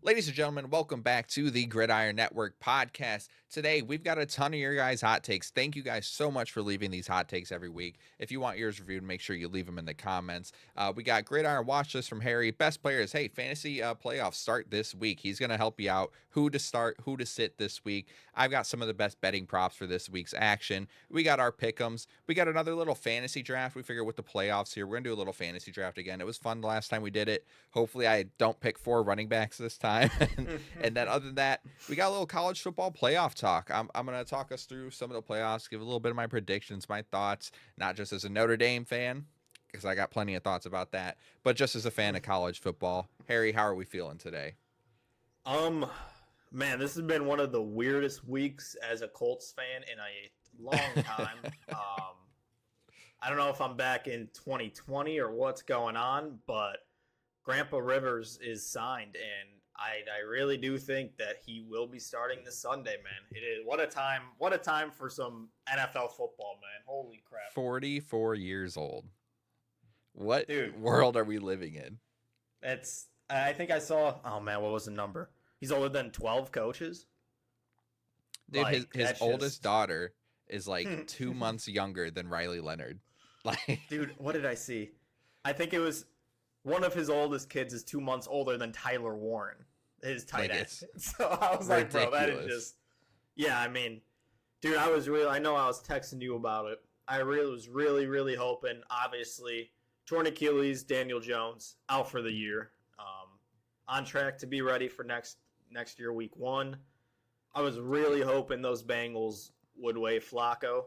Ladies and gentlemen, welcome back to the Gridiron Network Podcast. Today, we've got a ton of your guys' hot takes. Thank you guys so much for leaving these hot takes every week. If you want yours reviewed, make sure you leave them in the comments. We got Gridiron Watch List from Harry. Best players. Hey, fantasy playoffs start this week. He's going to help you out. Who to start, who to sit this week. I've got some of the best betting props for this week's action. We got our pick'ems. We got another little fantasy draft. We figure with the playoffs here, we're going to do a little fantasy draft again. It was fun the last time we did it. Hopefully, I don't pick 4 running backs this time. And then other than that, we got a little college football playoff talk. I'm going to talk us through some of the playoffs, give a little bit of my predictions, my thoughts, not just as a Notre Dame fan, because I got plenty of thoughts about that, but just as a fan of college football. Harry, how are we feeling today? Man, this has been one of the weirdest weeks as a Colts fan in a long time. I don't know if I'm back in 2020 or what's going on, but Grandpa Rivers is signed, and I really do think that he will be starting this Sunday, man. It is what a time for some NFL football, man. Holy crap. 44 years old. What world are we living in? I think I saw, oh man, what was the number? He's older than 12 coaches. Dude, like, his oldest daughter is like 2 months younger than Riley Leonard. Like, dude, what did I see? I think it was one of his oldest kids is 2 months older than Tyler Warren, his tight end. So I was like, bro, that is just, yeah, I mean, dude, I know I was texting you about it. I was really hoping, obviously, torn Achilles, Daniel Jones, out for the year. On track to be ready for next year, week 1. I was really hoping those Bengals would waive Flacco,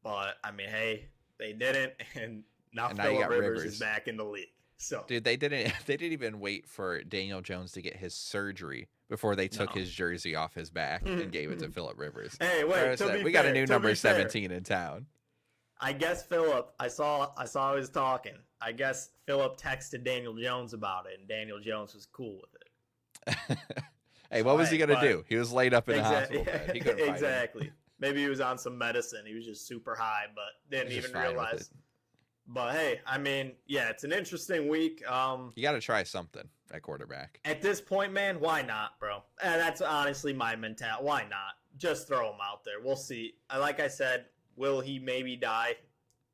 but, I mean, hey, they didn't, and now Phillip Rivers is back in the league. So, dude, they didn't even wait for Daniel Jones to get his surgery before they took his jersey off his back and gave it to Phillip Rivers. Hey, wait, we got a new number 17 in town. I guess Phillip, I saw he was talking. I guess Phillip texted Daniel Jones about it, and Daniel Jones was cool with it. Hey, what was he gonna do? He was laid up in a hospital bed. He couldn't fight exactly. him. Maybe he was on some medicine. He was just super high, but didn't even realize. But hey, I mean, yeah, it's an interesting week. You got to try something at quarterback. At this point, man, why not, bro? And that's honestly my mentality. Why not? Just throw him out there. We'll see. Like I said, will he maybe die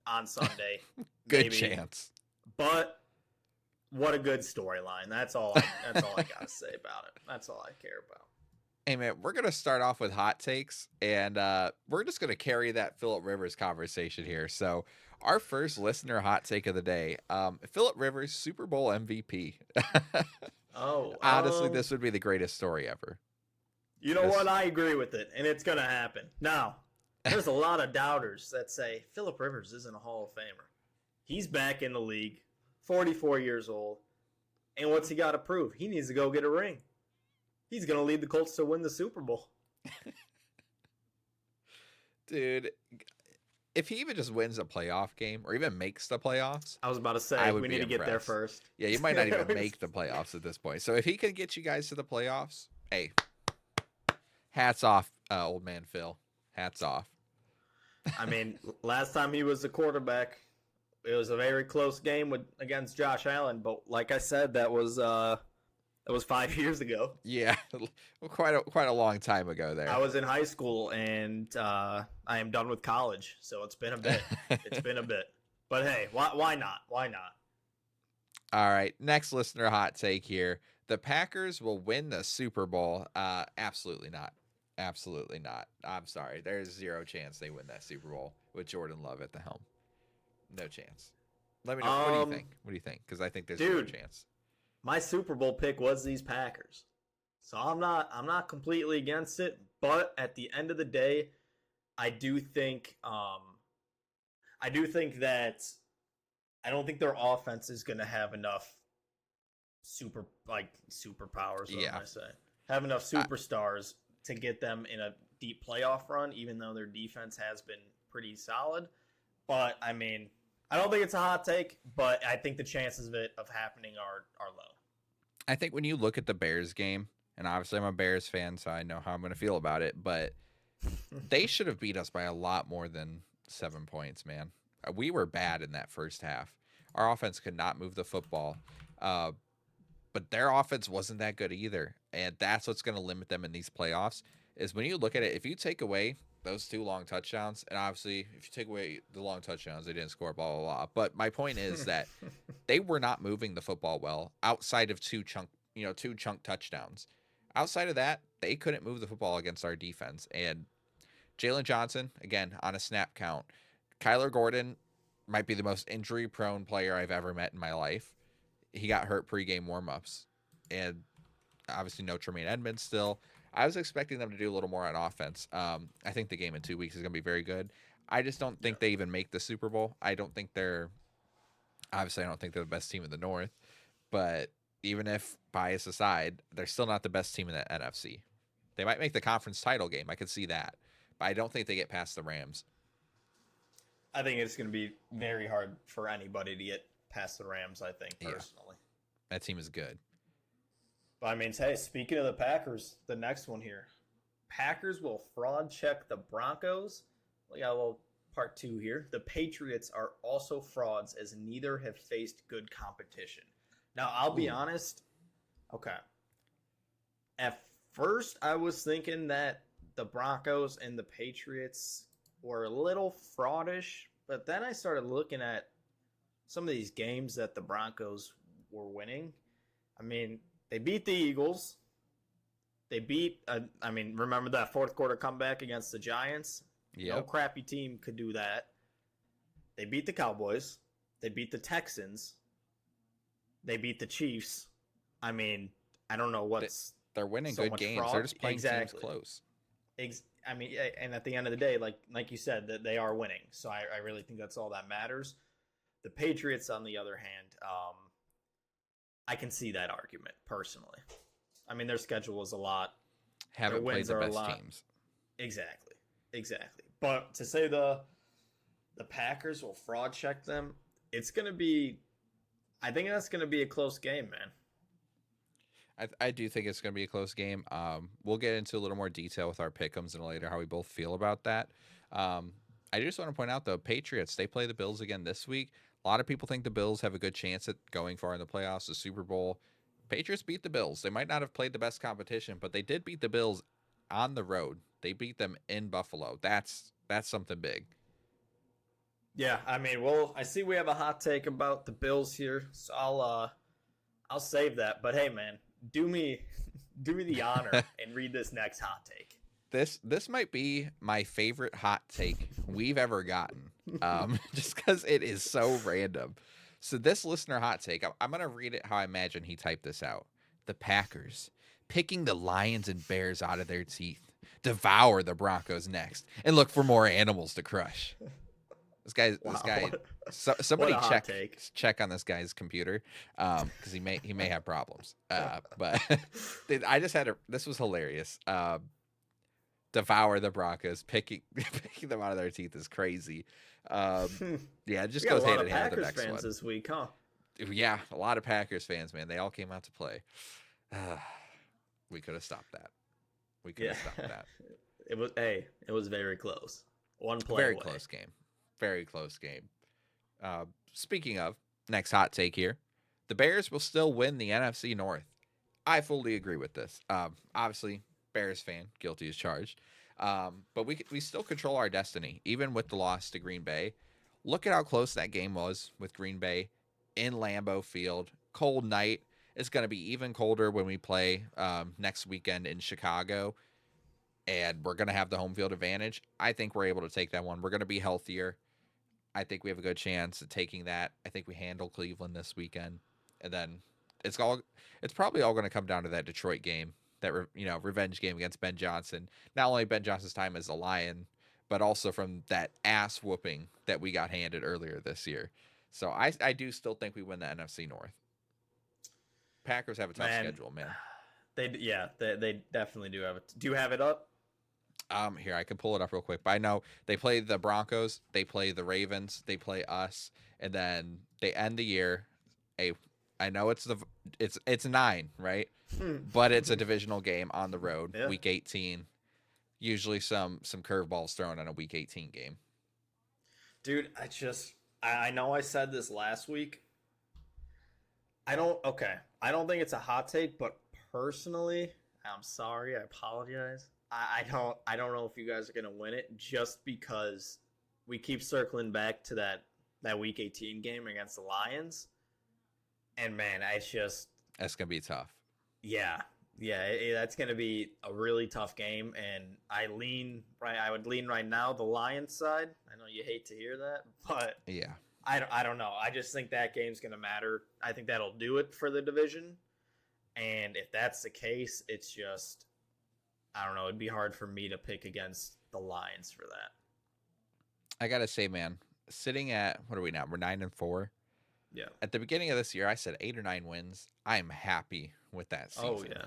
on Sunday? Good chance. But what a good storyline. That's all I got to say about it. That's all I care about. Hey, man, we're going to start off with hot takes, and we're just going to carry that Phillip Rivers conversation here. So our first listener hot take of the day, Phillip Rivers, Super Bowl MVP. Honestly, this would be the greatest story ever. You know what? I agree with it, and it's going to happen. Now, there's a lot of doubters that say Phillip Rivers isn't a Hall of Famer. He's back in the league, 44 years old, and what's he got to prove? He needs to go get a ring. He's going to lead the Colts to win the Super Bowl. Dude, if he even just wins a playoff game or even makes the playoffs. I was about to say, we need to get there first. Yeah, you might not even make the playoffs at this point. So if he can get you guys to the playoffs, hey, hats off, old man Phil. Hats off. I mean, last time he was the quarterback, it was a very close game against Josh Allen. But like I said, that was 5 years ago. Yeah, quite a long time ago there. I was in high school, and I am done with college, so it's been a bit. But hey, why not? Why not? All right, next listener hot take here. The Packers will win the Super Bowl. Absolutely not. Absolutely not. I'm sorry. There's zero chance they win that Super Bowl with Jordan Love at the helm. No chance. Let me know. What do you think? What do you think? Because I think there's zero chance. My Super Bowl pick was these Packers. So I'm not completely against it, but at the end of the day, I do think that I don't think their offense is going to have enough superpowers, what am I saying? Have enough superstars to get them in a deep playoff run, even though their defense has been pretty solid. But I mean, I don't think it's a hot take, but I think the chances of it happening are low. I think when you look at the Bears game, and obviously I'm a Bears fan, so I know how I'm going to feel about it, but they should have beat us by a lot more than 7 points, man. We were bad in that first half. Our offense could not move the football. but their offense wasn't that good either. And that's what's going to limit them in these playoffs is when you look at it, if you take away those 2 long touchdowns, and obviously if you take away the long touchdowns, they didn't score, blah, blah, blah. But my point is that they were not moving the football well outside of 2 chunk touchdowns. Outside of that, they couldn't move the football against our defense. And Jalen Johnson, again, on a snap count. Kyler Gordon might be the most injury-prone player I've ever met in my life. He got hurt pregame warmups, and obviously no Tremaine Edmonds still. I was expecting them to do a little more on offense. I think the game in 2 weeks is going to be very good. I just don't think they even make the Super Bowl. I don't think they're the best team in the North, but even if bias aside, they're still not the best team in the NFC. They might make the conference title game. I could see that, but I don't think they get past the Rams. I think it's going to be very hard for anybody to get past the Rams, I think, personally. Yeah. That team is good. But I mean, hey, speaking of the Packers, the next one here. Packers will fraud check the Broncos. We got a little part 2 here. The Patriots are also frauds as neither have faced good competition. Now, I'll be honest. Okay. At first, I was thinking that the Broncos and the Patriots were a little fraudish, but then I started looking at some of these games that the Broncos were winning. I mean, they beat the Eagles. They beat, remember that fourth quarter comeback against the Giants? Yep. No crappy team could do that. They beat the Cowboys. They beat the Texans. They beat the Chiefs. I mean, I don't know what's... They're winning so good games. Fraud. They're just playing teams close. And at the end of the day, like you said, that they are winning. So I really think that's all that matters. The Patriots, on the other hand, I can see that argument personally. I mean, their schedule is a lot. Haven't played the best teams. Exactly. But to say the Packers will fraud check them, it's going to be... I think that's going to be a close game, man. I do think it's going to be a close game. We'll get into a little more detail with our pick'ems and later how we both feel about that. I just want to point out, though, Patriots, they play the Bills again this week. A lot of people think the Bills have a good chance at going far in the playoffs, the Super Bowl. Patriots beat the Bills. They might not have played the best competition, but they did beat the Bills on the road. They beat them in Buffalo. That's something big. Yeah, I mean, well, I see we have a hot take about the Bills here, so I'll save that. But hey, man, do me the honor and read this next hot take. This might be my favorite hot take we've ever gotten, just because it is so random. So this listener hot take, I'm going to read it how I imagine he typed this out. The Packers picking the Lions and Bears out of their teeth, devour the Broncos next, and look for more animals to crush. This guy. Somebody check on this guy's computer, because he may have problems. But I just had this was hilarious. Devour the Broncos, picking them out of their teeth is crazy. Yeah, it just goes hand in hand with the next one. Fans this week, huh? Yeah, a lot of Packers fans, man. They all came out to play. We could have stopped that. It was very close. One play very away. Close game. Very close game. Speaking of, next hot take here. The Bears will still win the NFC North. I fully agree with this. Obviously, Bears fan, guilty as charged. But we still control our destiny, even with the loss to Green Bay. Look at how close that game was with Green Bay in Lambeau Field. Cold night. It's going to be even colder when we play next weekend in Chicago. And we're going to have the home field advantage. I think we're able to take that one. We're going to be healthier. I think we have a good chance of taking that. I think we handle Cleveland this weekend. And then it's probably all going to come down to that Detroit game, that revenge game against Ben Johnson. Not only Ben Johnson's time as a Lion, but also from that ass whooping that we got handed earlier this year. So I do still think we win the NFC North. Packers have a tough schedule, man. They definitely do have it. Do you have it up? Here, I can pull it up real quick. But I know they play the Broncos, they play the Ravens, they play us, and then they end the year. I know it's 9, right? But it's a divisional game on the road, yeah. Week 18. Usually some curveballs thrown on a Week 18 game. Dude, I know I said this last week. I don't think it's a hot take, but personally, I'm sorry, I apologize. I don't know if you guys are gonna win it just because we keep circling back to that week 18 game against the Lions. And man, that's gonna be tough. Yeah. That's gonna be a really tough game, and I would lean right now the Lions side. I know you hate to hear that, but yeah, I don't know. I just think that game's gonna matter. I think that'll do it for the division. And if that's the case, it's just I don't know. It'd be hard for me to pick against the Lions for that. I gotta say, man, sitting at what are we now? We're 9-4. Yeah. At the beginning of this year, I said 8 or 9 wins. I am happy with that season. Oh yeah,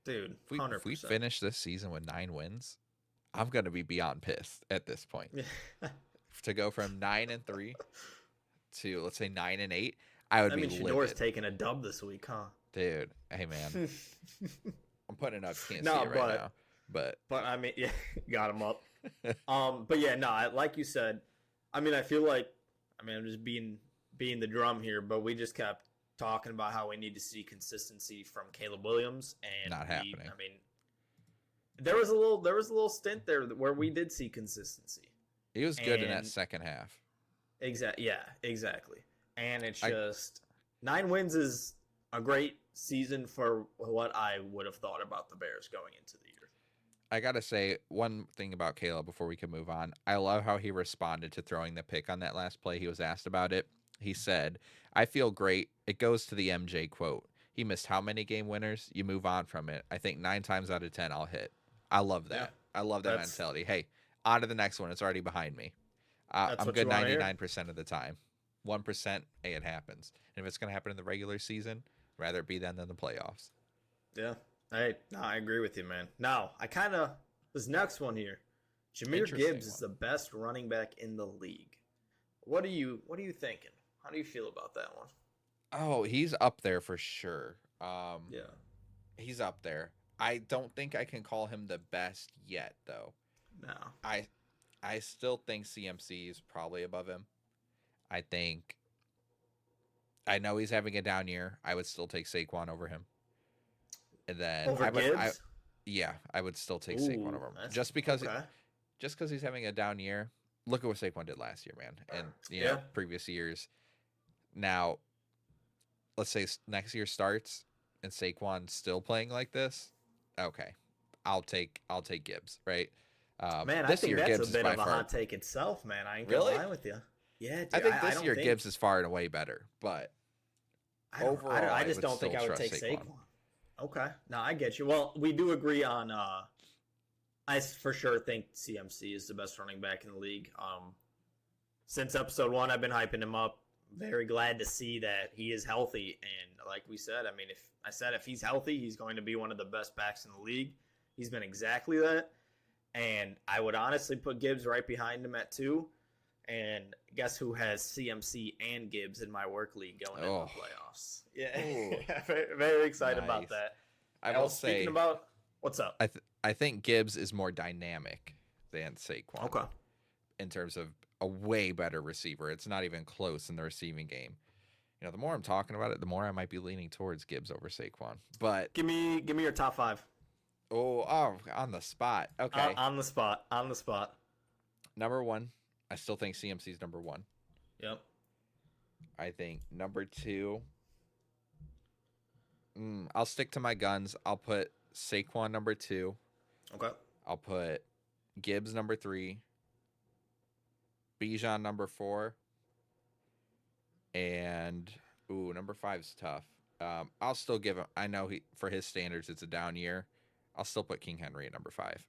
dude. If we finish this season with 9 wins, I'm gonna be beyond pissed at this point. To go from 9-3 to let's say 9-8, I would be livid. Shador's taking a dub this week, huh? Dude, hey man, I'm putting it up. Can't see it right now, but I mean, yeah, got him up. But yeah, no, like you said, I mean, I feel like, I'm just being the drum here, but we just kept talking about how we need to see consistency from Caleb Williams, and not happening. I mean, there was a little stint there where we did see consistency. He was good in that second half. Exactly. And it's just 9 wins is a great season for what I would have thought about the Bears going into the year. I got to say one thing about Caleb before we can move on. I love how he responded to throwing the pick on that last play. He was asked about it. He said, "I feel great. It goes to the MJ quote. He missed how many game winners? You move on from it. I think 9 times out of 10 I'll hit." I love that. Yeah, I love that mentality. Hey, on to the next one. It's already behind me. I'm good 99% of the time. 1%, hey, it happens. And if it's going to happen in the regular season, rather it be then than the playoffs. Yeah. I agree with you, man. Now, this next one here, Jahmyr Gibbs is the best running back in the league. What are you thinking? How do you feel about that one? Oh, he's up there for sure. Yeah. He's up there. I don't think I can call him the best yet, though. No. I still think CMC is probably above him. I know he's having a down year. I would still take Saquon over him. And then Gibbs? I would still take Saquon over him. Just because he's having a down year. Look at what Saquon did last year, man. And previous years. Now, let's say next year starts and Saquon's still playing like this. Okay. I'll take Gibbs, right? Man, I think that's a bit of a hot take itself, man. I ain't gonna lie with you. Yeah, dude, I think this year Gibbs is far and away better, but overall, I just don't think I would take Saquon. Okay, no, I get you. Well, we do agree on. I for sure think CMC is the best running back in the league. Since episode 1, I've been hyping him up. Very glad to see that he is healthy, and like we said, I mean, if he's healthy, he's going to be one of the best backs in the league. He's been exactly that, and I would honestly put Gibbs right behind him at 2. And guess who has CMC and Gibbs in my work league going into the playoffs? Yeah, very excited about that. I will say, speaking about what's up, I think Gibbs is more dynamic than Saquon. Okay, in terms of a way better receiver, it's not even close in the receiving game. You know, the more I'm talking about it, the more I might be leaning towards Gibbs over Saquon. But give me your top 5. Oh, on the spot. Okay, on the spot. Number 1. I still think CMC's number 1. Yep. I think number 2. I'll stick to my guns. I'll put Saquon number 2. Okay. I'll put Gibbs number 3. Bijan number 4. And number 5's tough. I'll still give him. I know for his standards it's a down year. I'll still put King Henry at number 5.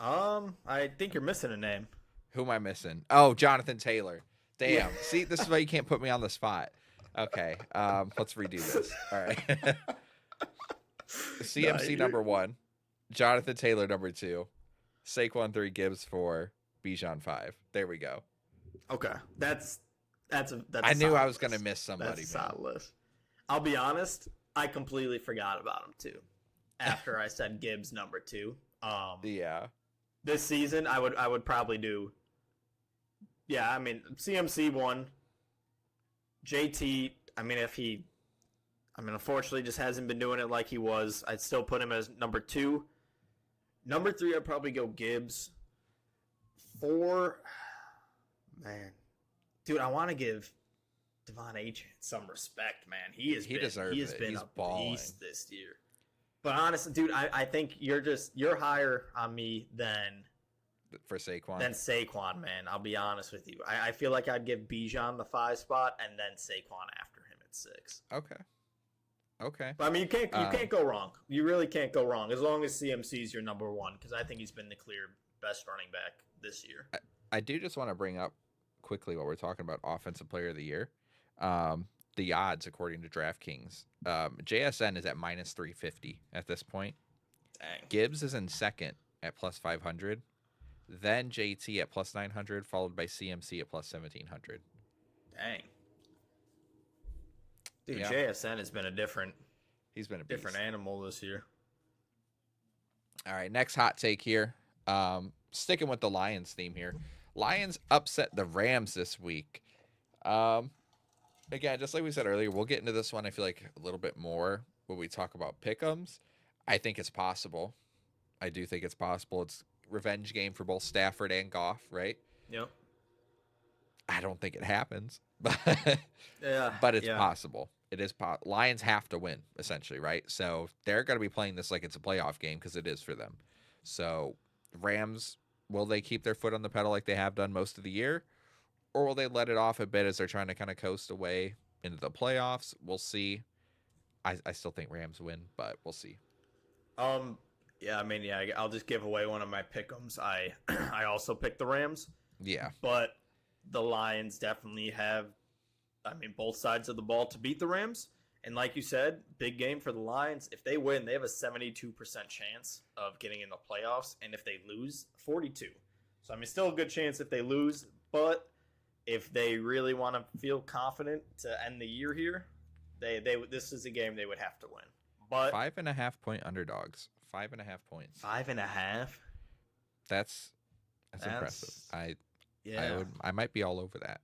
I think you're missing a name. Who am I missing? Oh, Jonathan Taylor. Damn. Yeah. See, this is why you can't put me on the spot. Okay. Let's redo this. All right. CMC number 1, Jonathan Taylor number 2, Saquon 3, Gibbs 4, Bijan 5. There we go. Okay. That's I knew I was gonna miss somebody. That's a solid list. I'll be honest, I completely forgot about him too. After I said Gibbs number 2. Yeah. This season, I would probably do. Yeah, I mean CMC 1, JT, unfortunately just hasn't been doing it like he was. I'd still put him as number 2. Number 3, I'd probably go Gibbs. 4, man. Dude, I want to give Devon Achane some respect, man. He has been a beast this year. But honestly, dude, I think you're higher on me than Saquon, man. I'll be honest with you. I feel like I'd give Bijan the 5 spot and then Saquon after him at 6. Okay. But I mean, you can't go wrong. You really can't go wrong as long as CMC's your number 1, because I think he's been the clear best running back this year. I do just want to bring up quickly while we're talking about Offensive Player of the Year. The odds, according to DraftKings, JSN is at minus 350 at this point. Dang. Gibbs is in second at plus 500. Then JT at plus 900, followed by CMC at plus 1700. Dang. Dude, yeah. JSN has been a different animal this year. All right, next hot take here. Sticking with the Lions theme here. Lions upset the Rams this week. Again, just like we said earlier, we'll get into this one, I feel like, a little bit more when we talk about pick'ems. I think it's possible. I do think it's possible. It's a revenge game for both Stafford and Goff, right? Yep. I don't think it happens, but it's possible. It is Lions have to win, essentially, right? So they're going to be playing this like it's a playoff game because it is for them. So Rams, will they keep their foot on the pedal like they have done most of the year? Or will they let it off a bit as they're trying to kind of coast away into the playoffs? We'll see. I still think Rams win, but we'll see. I'll just give away one of my pick'ems. I also picked the Rams. Yeah. But the Lions definitely have, both sides of the ball to beat the Rams. And like you said, big game for the Lions. If they win, they have a 72% chance of getting in the playoffs. And if they lose, 42. So, still a good chance if they lose. But if they really want to feel confident to end the year here, this is a game they would have to win. But 5.5 point underdogs. 5.5 points. 5.5. That's impressive. I might be all over that.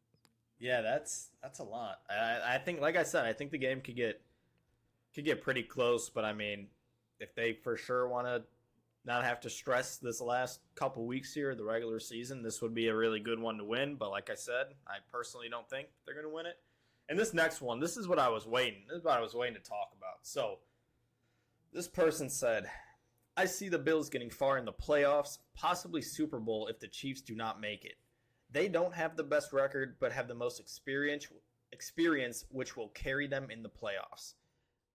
Yeah, that's a lot. I think, like I said, I think the game could get pretty close. But if they for sure want to not have to stress this last couple weeks here, the regular season, this would be a really good one to win. But like I said, I personally don't think they're going to win it. And this next one, this is what I was waiting to talk about. So this person said, I see the Bills getting far in the playoffs, possibly Super Bowl if the Chiefs do not make it. They don't have the best record, but have the most experience, which will carry them in the playoffs.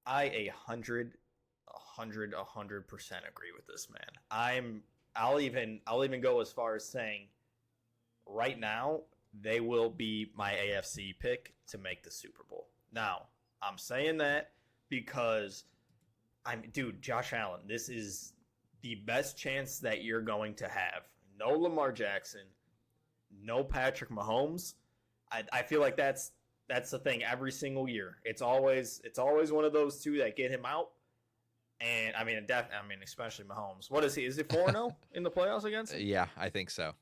I 100% agree with this man. I'll even go as far as saying right now they will be my AFC pick to make the Super Bowl. Now, I'm saying that because Josh Allen, this is the best chance that you're going to have. No Lamar Jackson, no Patrick Mahomes. I feel like that's the thing every single year. It's always one of those two that get him out. And especially Mahomes. What is he? Is he 4-0 in the playoffs against him? Yeah, I think so.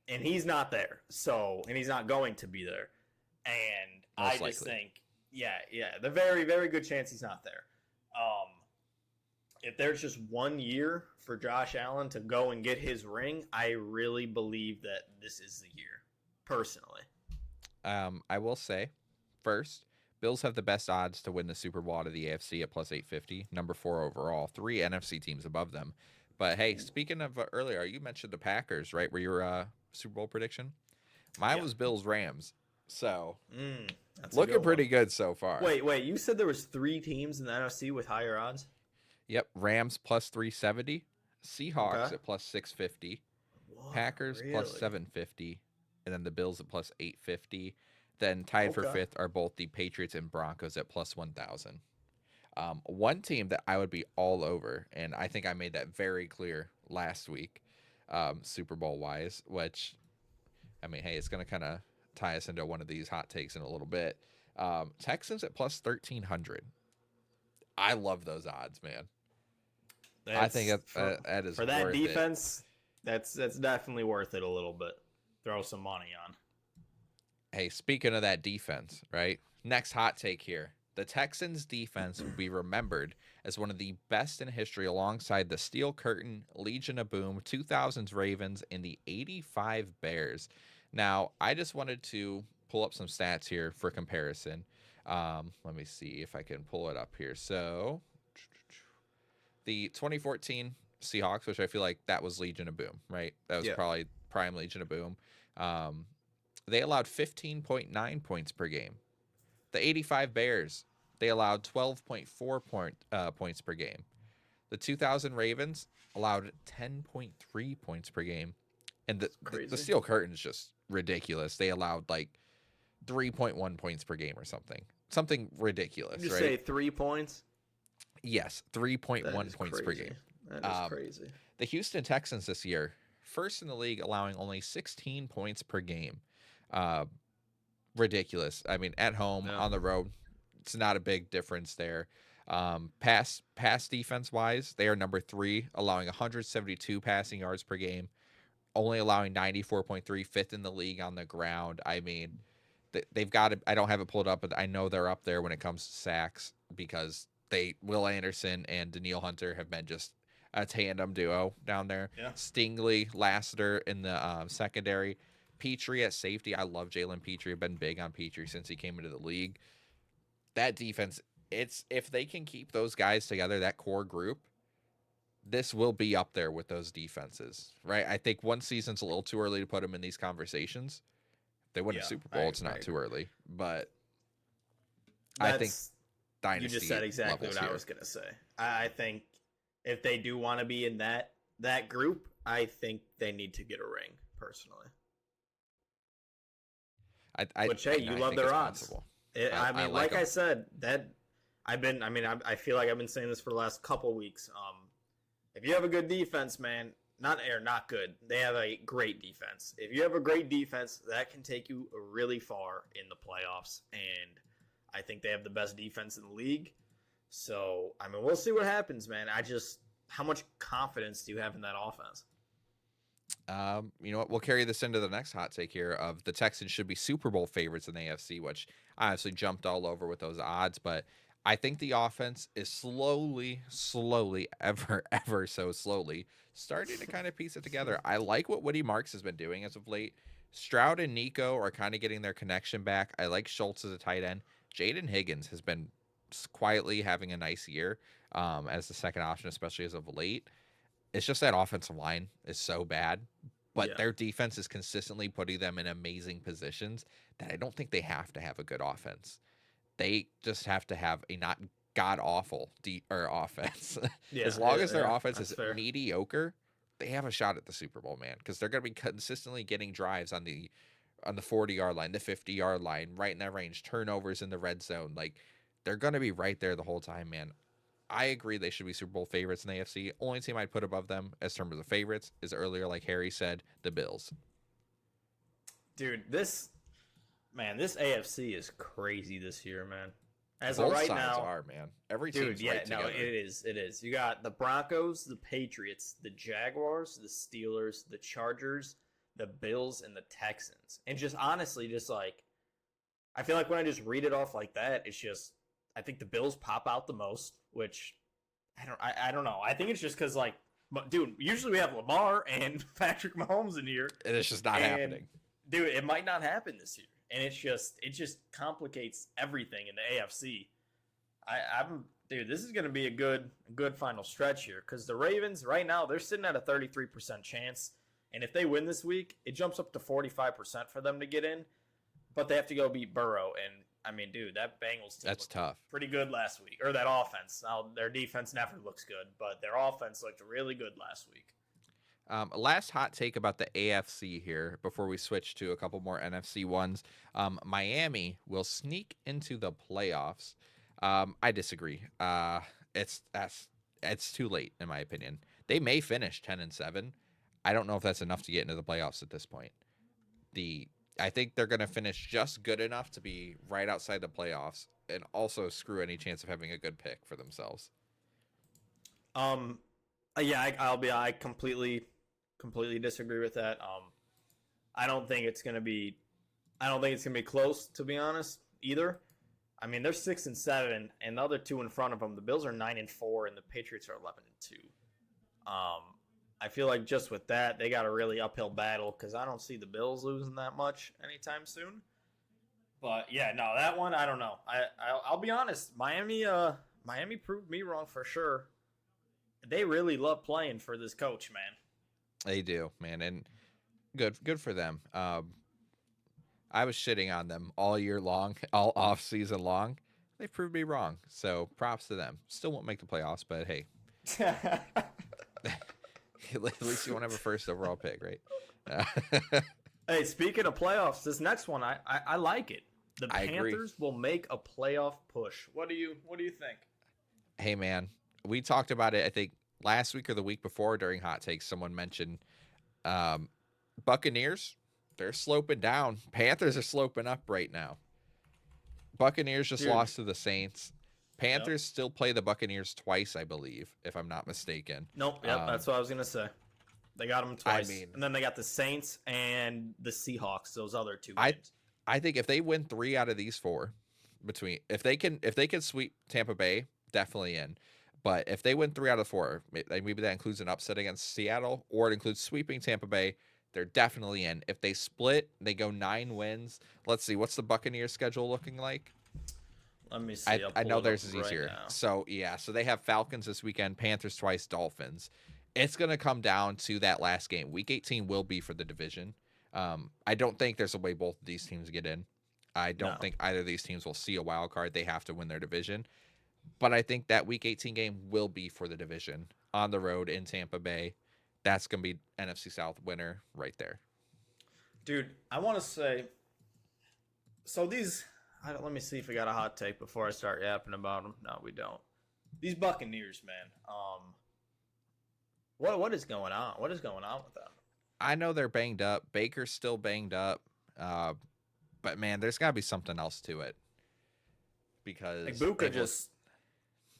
And he's not there. And he's not going to be there. And Most likely. Just think, the very, very good chance he's not there. If there's just 1 year for Josh Allen to go and get his ring, I really believe that this is the year, personally. I will say, first, Bills have the best odds to win the Super Bowl out of the AFC at plus 850, number 4 overall, 3 NFC teams above them. But hey, speaking of earlier, you mentioned the Packers, right? Were your Super Bowl prediction? Mine was Bills Rams. So looking pretty good so far. Wait, you said there was 3 teams in the NFC with higher odds? Yep, Rams plus 370, Seahawks at plus 650, Whoa, Packers plus 750, and then the Bills at plus 850. Then tied for 5th are both the Patriots and Broncos at plus 1,000. One team that I would be all over, and I think I made that very clear last week, Super Bowl wise, which, hey, it's going to kind of tie us into one of these hot takes in a little bit. Texans at plus 1,300. I love those odds, man. I think that is for that defense. That's definitely worth it a little bit. Throw some money on. Hey, speaking of that defense, right? Next hot take here. The Texans' defense will be remembered as one of the best in history alongside the Steel Curtain, Legion of Boom, 2000s Ravens, and the 85 Bears. Now, I just wanted to pull up some stats here for comparison. Let me see if I can pull it up here. So, the 2014 Seahawks, which I feel like that was Legion of Boom, right? That was probably prime Legion of Boom. They allowed 15.9 points per game. The 85 Bears, they allowed 12.4 points per game. The 2000 Ravens allowed 10.3 points per game. And the Steel Curtain is just ridiculous. They allowed like 3.1 points per game or something. Something ridiculous, Did you right? say 3 points? Yes, 3.1 points per game. That is crazy. The Houston Texans this year, first in the league, allowing only 16 points per game. Ridiculous. I mean, at home, on the road, it's not a big difference there. Pass defense wise, they are number 3, allowing 172 passing yards per game, only allowing 94.3, fifth in the league on the ground. I mean, they've got it. I don't have it pulled up, but I know they're up there when it comes to sacks because Will Anderson and Danielle Hunter have been just a tandem duo down there. Yeah. Stingley, Lassiter in the secondary. Petrie at safety. I love Jalen Petrie. I've been big on Petrie since he came into the league. That defense, if they can keep those guys together, that core group, this will be up there with those defenses, right? I think one season's a little too early to put them in these conversations. If they win a Super Bowl, it's not too early. But I think dynasty. You just said exactly what I was going to say. I think if they do want to be in that group, I think they need to get a ring, personally. But hey, you love their odds. I mean, like I said, I feel like I've been saying this for the last couple weeks. If you have a good defense, man, not good. They have a great defense. If you have a great defense, that can take you really far in the playoffs. And I think they have the best defense in the league. So, I mean, we'll see what happens, man. How much confidence do you have in that offense? You know what? We'll carry this into the next hot take here of the Texans should be Super Bowl favorites in the AFC, which I honestly jumped all over with those odds, but I think the offense is slowly, ever so slowly starting to kind of piece it together. I like what Woody Marks has been doing as of late. Stroud and Nico are kind of getting their connection back. I like Schultz as a tight end. Jaden Higgins has been quietly having a nice year as the second option, especially as of late. It's just that offensive line is so bad, but their defense is consistently putting them in amazing positions that I don't think they have to have a good offense. They just have to have a not god-awful offense. As long as their offense is mediocre, they have a shot at the Super Bowl, man, because they're going to be consistently getting drives on the 40-yard line, the 50-yard line, right in that range, turnovers in the red zone. Like, they're going to be right there the whole time, man. I agree they should be Super Bowl favorites in the AFC. Only team I'd put above them as terms of favorites is earlier, like Harry said, the Bills. Dude, this AFC is crazy this year, man. As both of right sides now, are, man. Every team's right together. It is. You got the Broncos, the Patriots, the Jaguars, the Steelers, the Chargers, the Bills, and the Texans. And just honestly, just like, I feel like when I just read it off like that, it's just, I think the Bills pop out the most, which I don't know. I think it's just because, like, dude, usually we have Lamar and Patrick Mahomes in here. And it's just not happening. Dude, it might not happen this year. And it just complicates everything in the AFC. Dude, this is going to be a good final stretch here, because the Ravens right now, they're sitting at a 33% chance, and if they win this week, it jumps up to 45% for them to get in, but they have to go beat Burrow. And I mean, dude, that Bengals team that's tough. Pretty good last week, or that offense. Now their defense never looks good, but their offense looked really good last week. Last hot take about the AFC here before we switch to a couple more NFC ones. Miami will sneak into the playoffs. I disagree. It's too late in my opinion. They may finish 10-7. I don't know if that's enough to get into the playoffs at this point. I think they're going to finish just good enough to be right outside the playoffs and also screw any chance of having a good pick for themselves. Yeah, I completely disagree with that. I don't think it's going to be I don't think it's gonna be close, to be honest, either. I mean, they're 6-7, and the other two in front of them, the Bills are 9-4, and the Patriots are 11-2. I feel like just with that, they got a really uphill battle because I don't see the Bills losing that much anytime soon. But yeah, no, that one I don't know. I'll be honest, Miami proved me wrong for sure. They really love playing for this coach, man. They do, man, and good for them. I was shitting on them all year long, all off season long. They proved me wrong, so props to them. Still won't make the playoffs, but hey, at least you won't have a first overall pick, right? Hey, speaking of playoffs, this next one I like it. The Panthers will make a playoff push. What do you think? Hey, man, we talked about it. I think last week or the week before during Hot Takes, someone mentioned Buccaneers. They're sloping down. Panthers are sloping up right now. Buccaneers just lost to the Saints. Panthers still play the Buccaneers twice, I believe, if I'm not mistaken. Nope. Yep, that's what I was gonna say. They got them twice, and then they got the Saints and the Seahawks. Those other two games. I think if they win 3 out of these 4, if they can sweep Tampa Bay, definitely in. But if they win 3 out of 4, maybe that includes an upset against Seattle, or it includes sweeping Tampa Bay, they're definitely in. If they split, they go 9 wins. Let's see, what's the Buccaneers schedule looking like? Let me see. I know theirs is easier. So they have Falcons this weekend, Panthers twice, Dolphins. It's going to come down to that last game. Week 18 will be for the division. I don't think there's a way both of these teams get in. I don't think either of these teams will see a wild card. They have to win their division. But I think that Week 18 game will be for the division on the road in Tampa Bay. That's going to be NFC South winner right there. Dude, I want to say, so these, let me see if we got a hot take before I start yapping about them. No, we don't. These Buccaneers, man. What is going on? What is going on with them? I know they're banged up. Baker's still banged up. But man, there's got to be something else to it. Because like Buka just,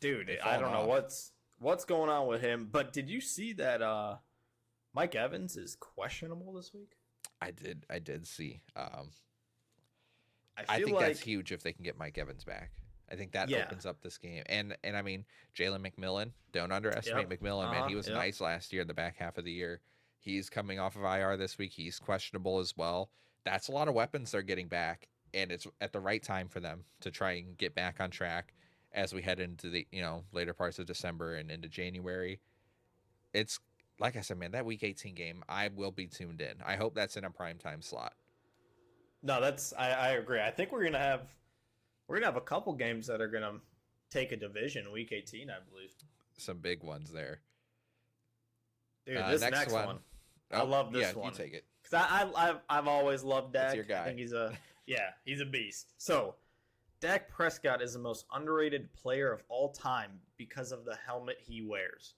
dude, I don't know what's going on with him. But did you see that Mike Evans is questionable this week? I did see. I think that's huge if they can get Mike Evans back. I think that opens up this game. And I mean, Jalen McMillan, don't underestimate McMillan, man. He was nice last year in the back half of the year. He's coming off of IR this week. He's questionable as well. That's a lot of weapons they're getting back, and it's at the right time for them to try and get back on track as we head into the later parts of December and into January. It's like I said, man, that Week 18 game, I will be tuned in. I hope that's in a primetime slot. No, I agree. I think we're gonna have a couple games that are gonna take a division Week 18, I believe. Some big ones there. Dude, this next one. I love this one. You take it. Because I've always loved Dak. That's your guy. I think he's a beast. So, Dak Prescott is the most underrated player of all time because of the helmet he wears.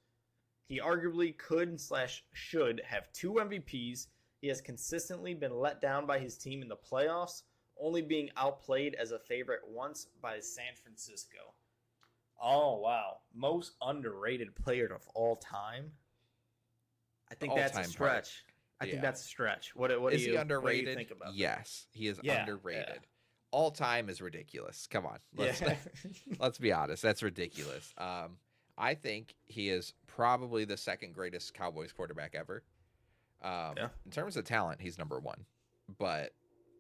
He arguably could/should have 2 MVPs. He has consistently been let down by his team in the playoffs, only being outplayed as a favorite once by San Francisco. Oh, wow. Most underrated player of all time? I think that's a stretch. I think that's a stretch. What do you underrated? What do you think about that? Yes, he is underrated. Yeah. All time is ridiculous. Come on. Let's be honest. That's ridiculous. I think he is probably the second greatest Cowboys quarterback ever. In terms of talent, he's number 1. But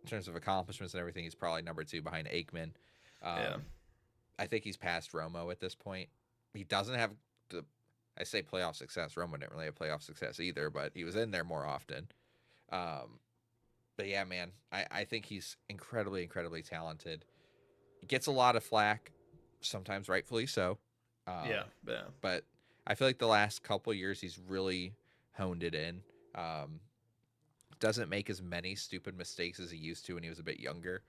in terms of accomplishments and everything, he's probably number 2 behind Aikman. I think he's past Romo at this point. He doesn't have I say playoff success. Romo didn't really have playoff success either, but he was in there more often. But yeah, man, I think he's incredibly, incredibly talented. He gets a lot of flack, sometimes rightfully so. But I feel like the last couple of years he's really honed it in. Doesn't make as many stupid mistakes as he used to when he was a bit younger.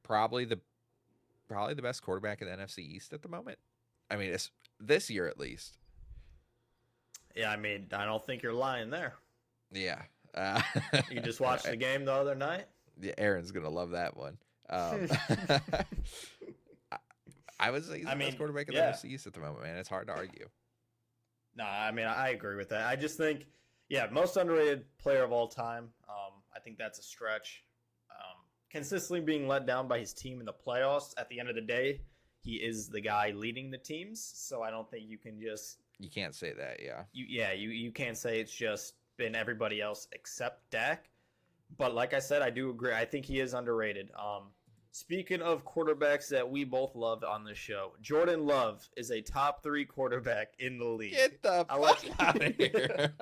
Probably the best quarterback in the NFC East at the moment. I mean, it's this year at least. Yeah, I mean, I don't think you're lying there. Yeah. You just watched the game the other night? Yeah, Aaron's going to love that one. I would say he's the best quarterback in the NFC East at the moment, man. It's hard to argue. No, I mean, I agree with that. I just think, most underrated player of all time. I think that's a stretch. consistently being let down by his team in the playoffs, at the end of the day, he is the guy leading the teams. So I don't think you can just... You can't say that, yeah. You can't say it's just been everybody else except Dak. But like I said, I do agree. I think he is underrated. Speaking of quarterbacks that we both love on this show, Jordan Love is a top 3 quarterback in the league. Get the fuck out of here.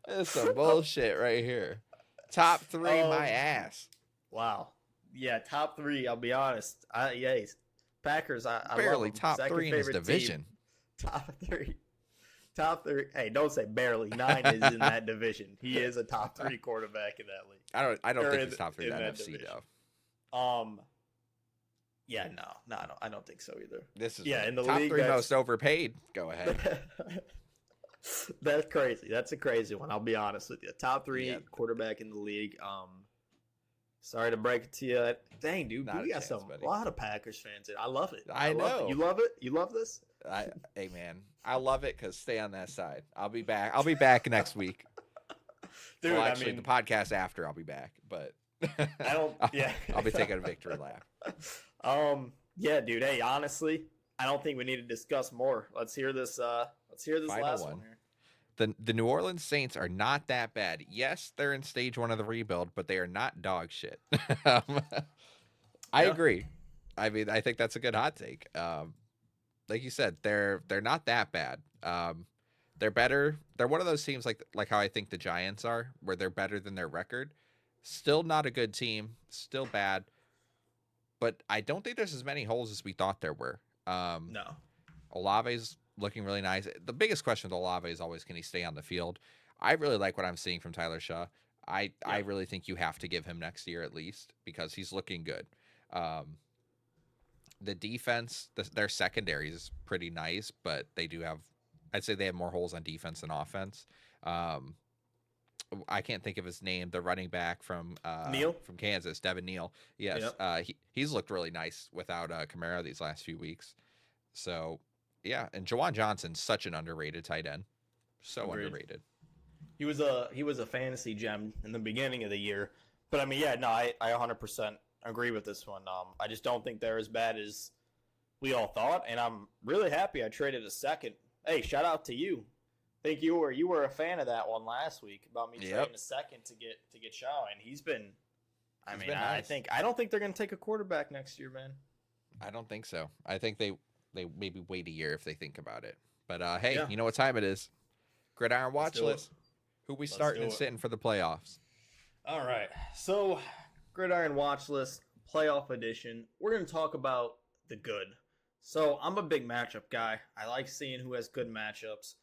This is some bullshit right here. Top 3, my ass. Wow. Yeah, top 3, I'll be honest. Packers, I barely love top 3 in his division. Team. Top 3. Hey, don't say barely. 9 is in that division. He is a top 3 quarterback in that league. I don't think he's top 3 in that NFC, though. Yeah, no, I don't think so either. This is in the top league, 3 most overpaid. Go ahead. That's crazy. That's a crazy one. I'll be honest with you. Top 3 quarterback in the league. Sorry to break it to you. Dang, dude, we got a lot of Packers fans. I love it. I know. You love it? You love this? Hey, man, I love it because stay on that side. I'll be back. I'll be back next week. Dude, well, actually, the podcast after I'll be back, but I don't. Yeah, I'll be taking a victory lap. Yeah, dude. Hey, honestly, I don't think we need to discuss more. Let's hear this. Let's hear this Final last one here. The New Orleans Saints are not that bad. Yes, they're in stage 1 of the rebuild, but they are not dog shit. I agree. I mean, I think that's a good hot take. Like you said, they're not that bad. They're better. They're one of those teams like how I think the Giants are, where they're better than their record. Still not a good team. Still bad. But I don't think there's as many holes as we thought there were. No. Olave's looking really nice. The biggest question with Olave is always, can he stay on the field? I really like what I'm seeing from Tyler Shaw. I really think you have to give him next year at least because he's looking good. The defense, their secondary is pretty nice, but they do have, I'd say they have more holes on defense than offense. I can't think of his name. The running back from Kansas, Devin Neal. Yes, he's looked really nice without Kamara these last few weeks. So, yeah, and Jawan Johnson's such an underrated tight end. So Agreed. Underrated. He was a fantasy gem in the beginning of the year. But I mean, I 100% agree with this one. I just don't think they're as bad as we all thought, and I'm really happy I traded a second. Hey, shout out to you. I think you were a fan of that one last week about me trading a second to get Shaw, and he's been nice. I don't think they're going to take a quarterback next year, man. I don't think so. I think they maybe wait a year if they think about it. But hey, you know what time it is? Gridiron watch list. Who we starting and sitting for the playoffs? All right. So, Gridiron watch list, playoff edition. We're going to talk about the good. So, I'm a big matchup guy. I like seeing who has good matchups.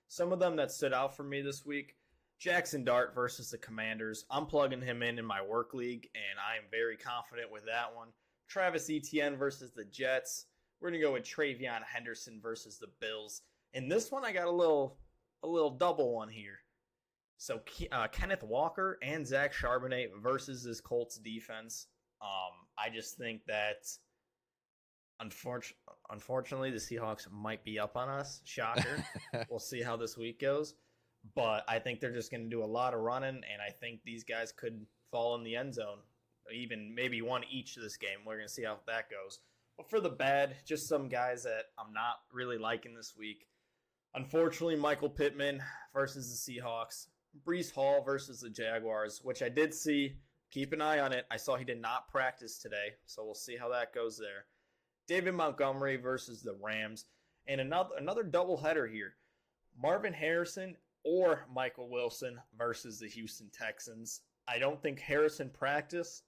Some of them that stood out for me this week, Jackson Dart versus the Commanders. I'm plugging him in my work league, and I am very confident with that one. Travis Etienne versus the Jets. We're going to go with Travion Henderson versus the Bills. In this one, I got a little double one here. So Kenneth Walker and Zach Charbonnet versus this Colts defense. I just think that unfortunately the Seahawks might be up on us. Shocker. We'll see how this week goes. But I think they're just going to do a lot of running, and I think these guys could fall in the end zone. Even maybe one each of this game. We're going to see how that goes. But for the bad, just some guys that I'm not really liking this week. Unfortunately, Michael Pittman versus the Seahawks. Breece Hall versus the Jaguars, which I did see. Keep an eye on it. I saw he did not practice today, so we'll see how that goes there. David Montgomery versus the Rams. And another doubleheader here. Marvin Harrison or Michael Wilson versus the Houston Texans. I don't think Harrison practiced,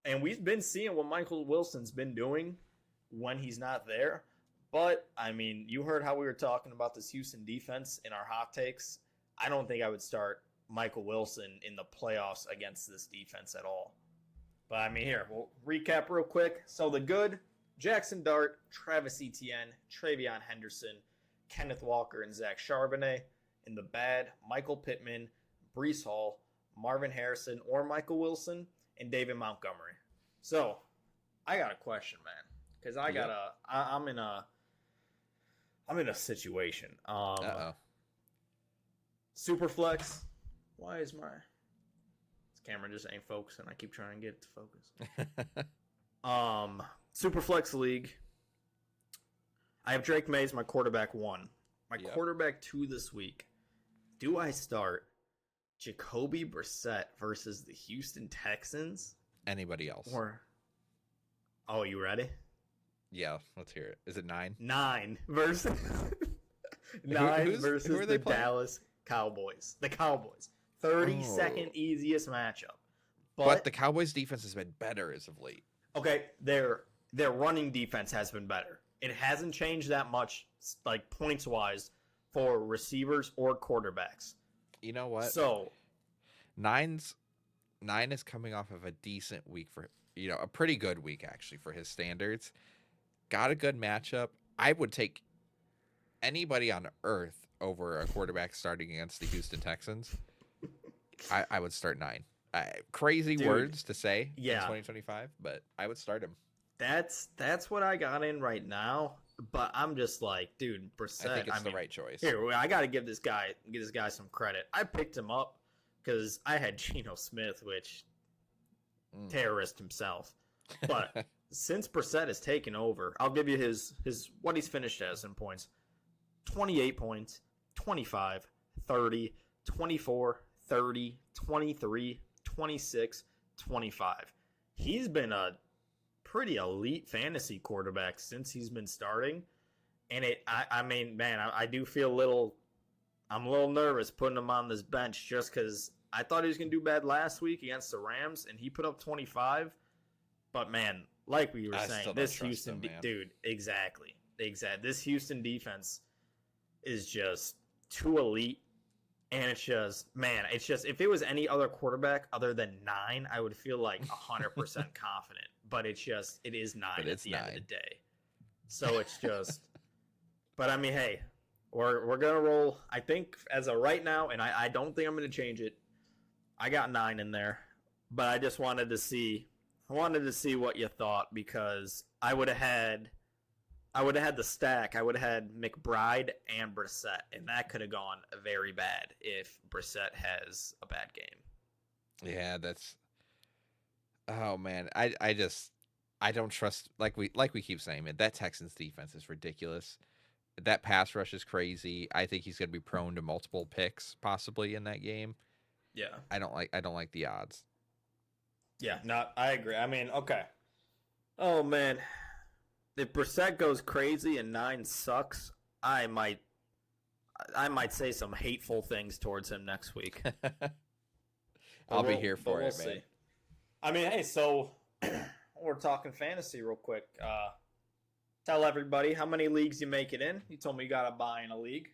and we've been seeing what Michael Wilson's been doing when he's not there. But, I mean, you heard how we were talking about this Houston defense in our hot takes. I don't think I would start Michael Wilson in the playoffs against this defense at all. But, I mean, here, we'll recap real quick. So, the good, Jackson Dart, Travis Etienne, Travion Henderson, Kenneth Walker, and Zach Charbonnet. In the bad, Michael Pittman, Breece Hall, Marvin Harrison, or Michael Wilson, and David Montgomery. So, I got a question, man. Because I'm in a situation. Superflex. Why is my... It's Camera just ain't focusing. I keep trying to get it to focus. Superflex League. I have Drake May as my quarterback 1. My quarterback 2 this week. Do I start Jacoby Brissett versus the Houston Texans? Anybody else? Oh, you ready? Yeah, let's hear it. Is it 9? 9 versus versus the Dallas Cowboys. The Cowboys. 32nd easiest matchup. But the Cowboys defense has been better as of late. Okay, their running defense has been better. It hasn't changed that much, like points-wise, for receivers or quarterbacks. You know what? So 9 is coming off of a decent week for, a pretty good week actually for his standards. Got a good matchup. I would take anybody on earth over a quarterback starting against the Houston Texans. I would start 9. Crazy words to say in 2025, but I would start him. That's what I got in right now, but I'm just like, dude, Brissett. I think it's the right choice. Here, I got to give this guy some credit. I picked him up because I had Geno Smith, which terrorist himself. But since Brissett has taken over, I'll give you his what he's finished as in points: 28 points, 25, 30, 24, 30, 23, 26, 25. He's been a pretty elite fantasy quarterback since he's been starting. And I mean, man, I do feel I'm a little nervous putting him on this bench just because I thought he was going to do bad last week against the Rams, and he put up 25. But, man, like we were saying, this Houston, dude, exactly. This Houston defense is just too elite. And it's just, if it was any other quarterback other than 9, I would feel like 100% confident. But it is 9 at the end of the day. So it's just, but I mean, hey, we're going to roll. I think as of right now, and I don't think I'm going to change it. I got 9 in there, but I just wanted to see what you thought, because I would have had the stack. I would have had McBride and Brissett, and that could have gone very bad if Brissett has a bad game. Yeah, that's. Oh man, I don't trust, like we keep saying, man. That Texans defense is ridiculous. That pass rush is crazy. I think he's going to be prone to multiple picks possibly in that game. Yeah, I don't like the odds. Yeah, I agree. I mean, okay. Oh man. If Brissett goes crazy and 9 sucks, I might say some hateful things towards him next week. I'll be here for it, man. See. I mean, hey, so we're talking fantasy real quick. Tell everybody how many leagues you make it in. You told me you got to buy in a league.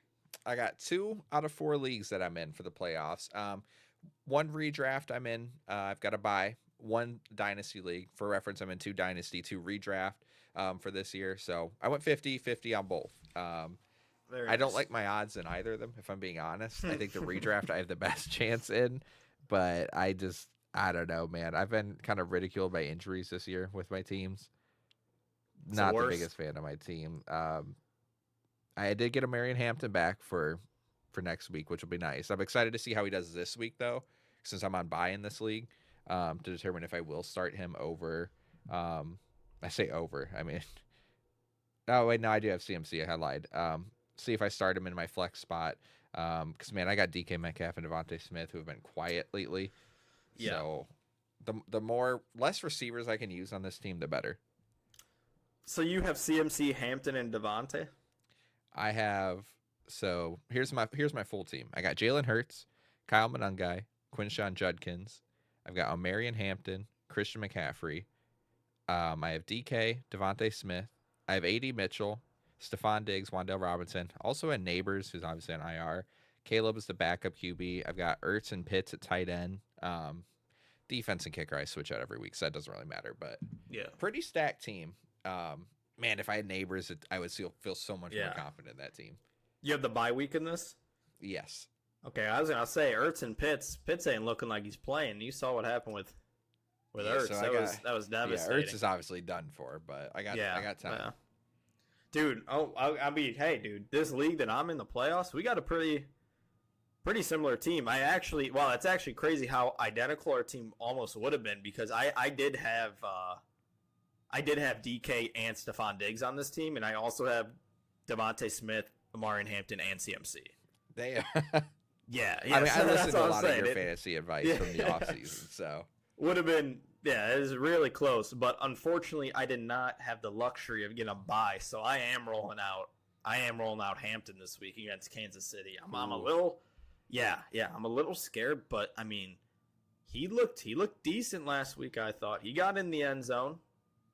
I got 2 out of 4 leagues that I'm in for the playoffs. 1 redraft I'm in. I've got to buy 1 dynasty league. For reference, I'm in 2 dynasty, 2 redraft. For this year, so I went 50-50 on both. I don't like my odds in either of them, if I'm being honest. I think the redraft I have the best chance in, but I don't know, man. I've been kind of ridiculed by injuries this year with my teams. Not the biggest fan of my team. I did get a Marion Hampton back for next week, which will be nice. I'm excited to see how he does this week, though, since I'm on bye in this league, to determine if I will start him over. I say over. I mean, oh wait, no, I do have CMC. I lied. See if I start him in my flex spot. Because man, I got DK Metcalf and Devontae Smith who have been quiet lately. Yeah. So the less receivers I can use on this team, the better. So you have CMC, Hampton, and Devontae? I have. So here's my full team. I got Jalen Hurts, Kyle Monangai, Quinshon Judkins. I've got Omarion Hampton, Christian McCaffrey. I have DK, Devontae Smith. I have AD Mitchell, Stephon Diggs, Wan'Dale Robinson. Also had Neighbors, who's obviously on IR. Caleb is the backup QB. I've got Ertz and Pitts at tight end. Defense and kicker I switch out every week, so that doesn't really matter. But yeah, pretty stacked team. Man, if I had Neighbors, I would feel so much more confident in that team. You have the bye week in this? Yes. Okay, I was gonna say Ertz and Pitts. Pitts ain't looking like he's playing. You saw what happened with Ertz. So that was devastating. Yeah, Ertz is obviously done for, but I got time. Yeah. Dude, I mean, hey, dude, this league that I'm in the playoffs, we got a pretty Pretty similar team. It's actually crazy how identical our team almost would have been because I did have DK and Stephon Diggs on this team, and I also have Devontae Smith, Amarian Hampton, and CMC. They yeah. I mean, I listened to a lot of your fantasy advice from the offseason, so would have been it was really close, but unfortunately I did not have the luxury of getting a bye, so I am rolling out Hampton this week against Kansas City. I'm a little I'm a little scared, but I mean, he looked decent last week. I thought he got in the end zone,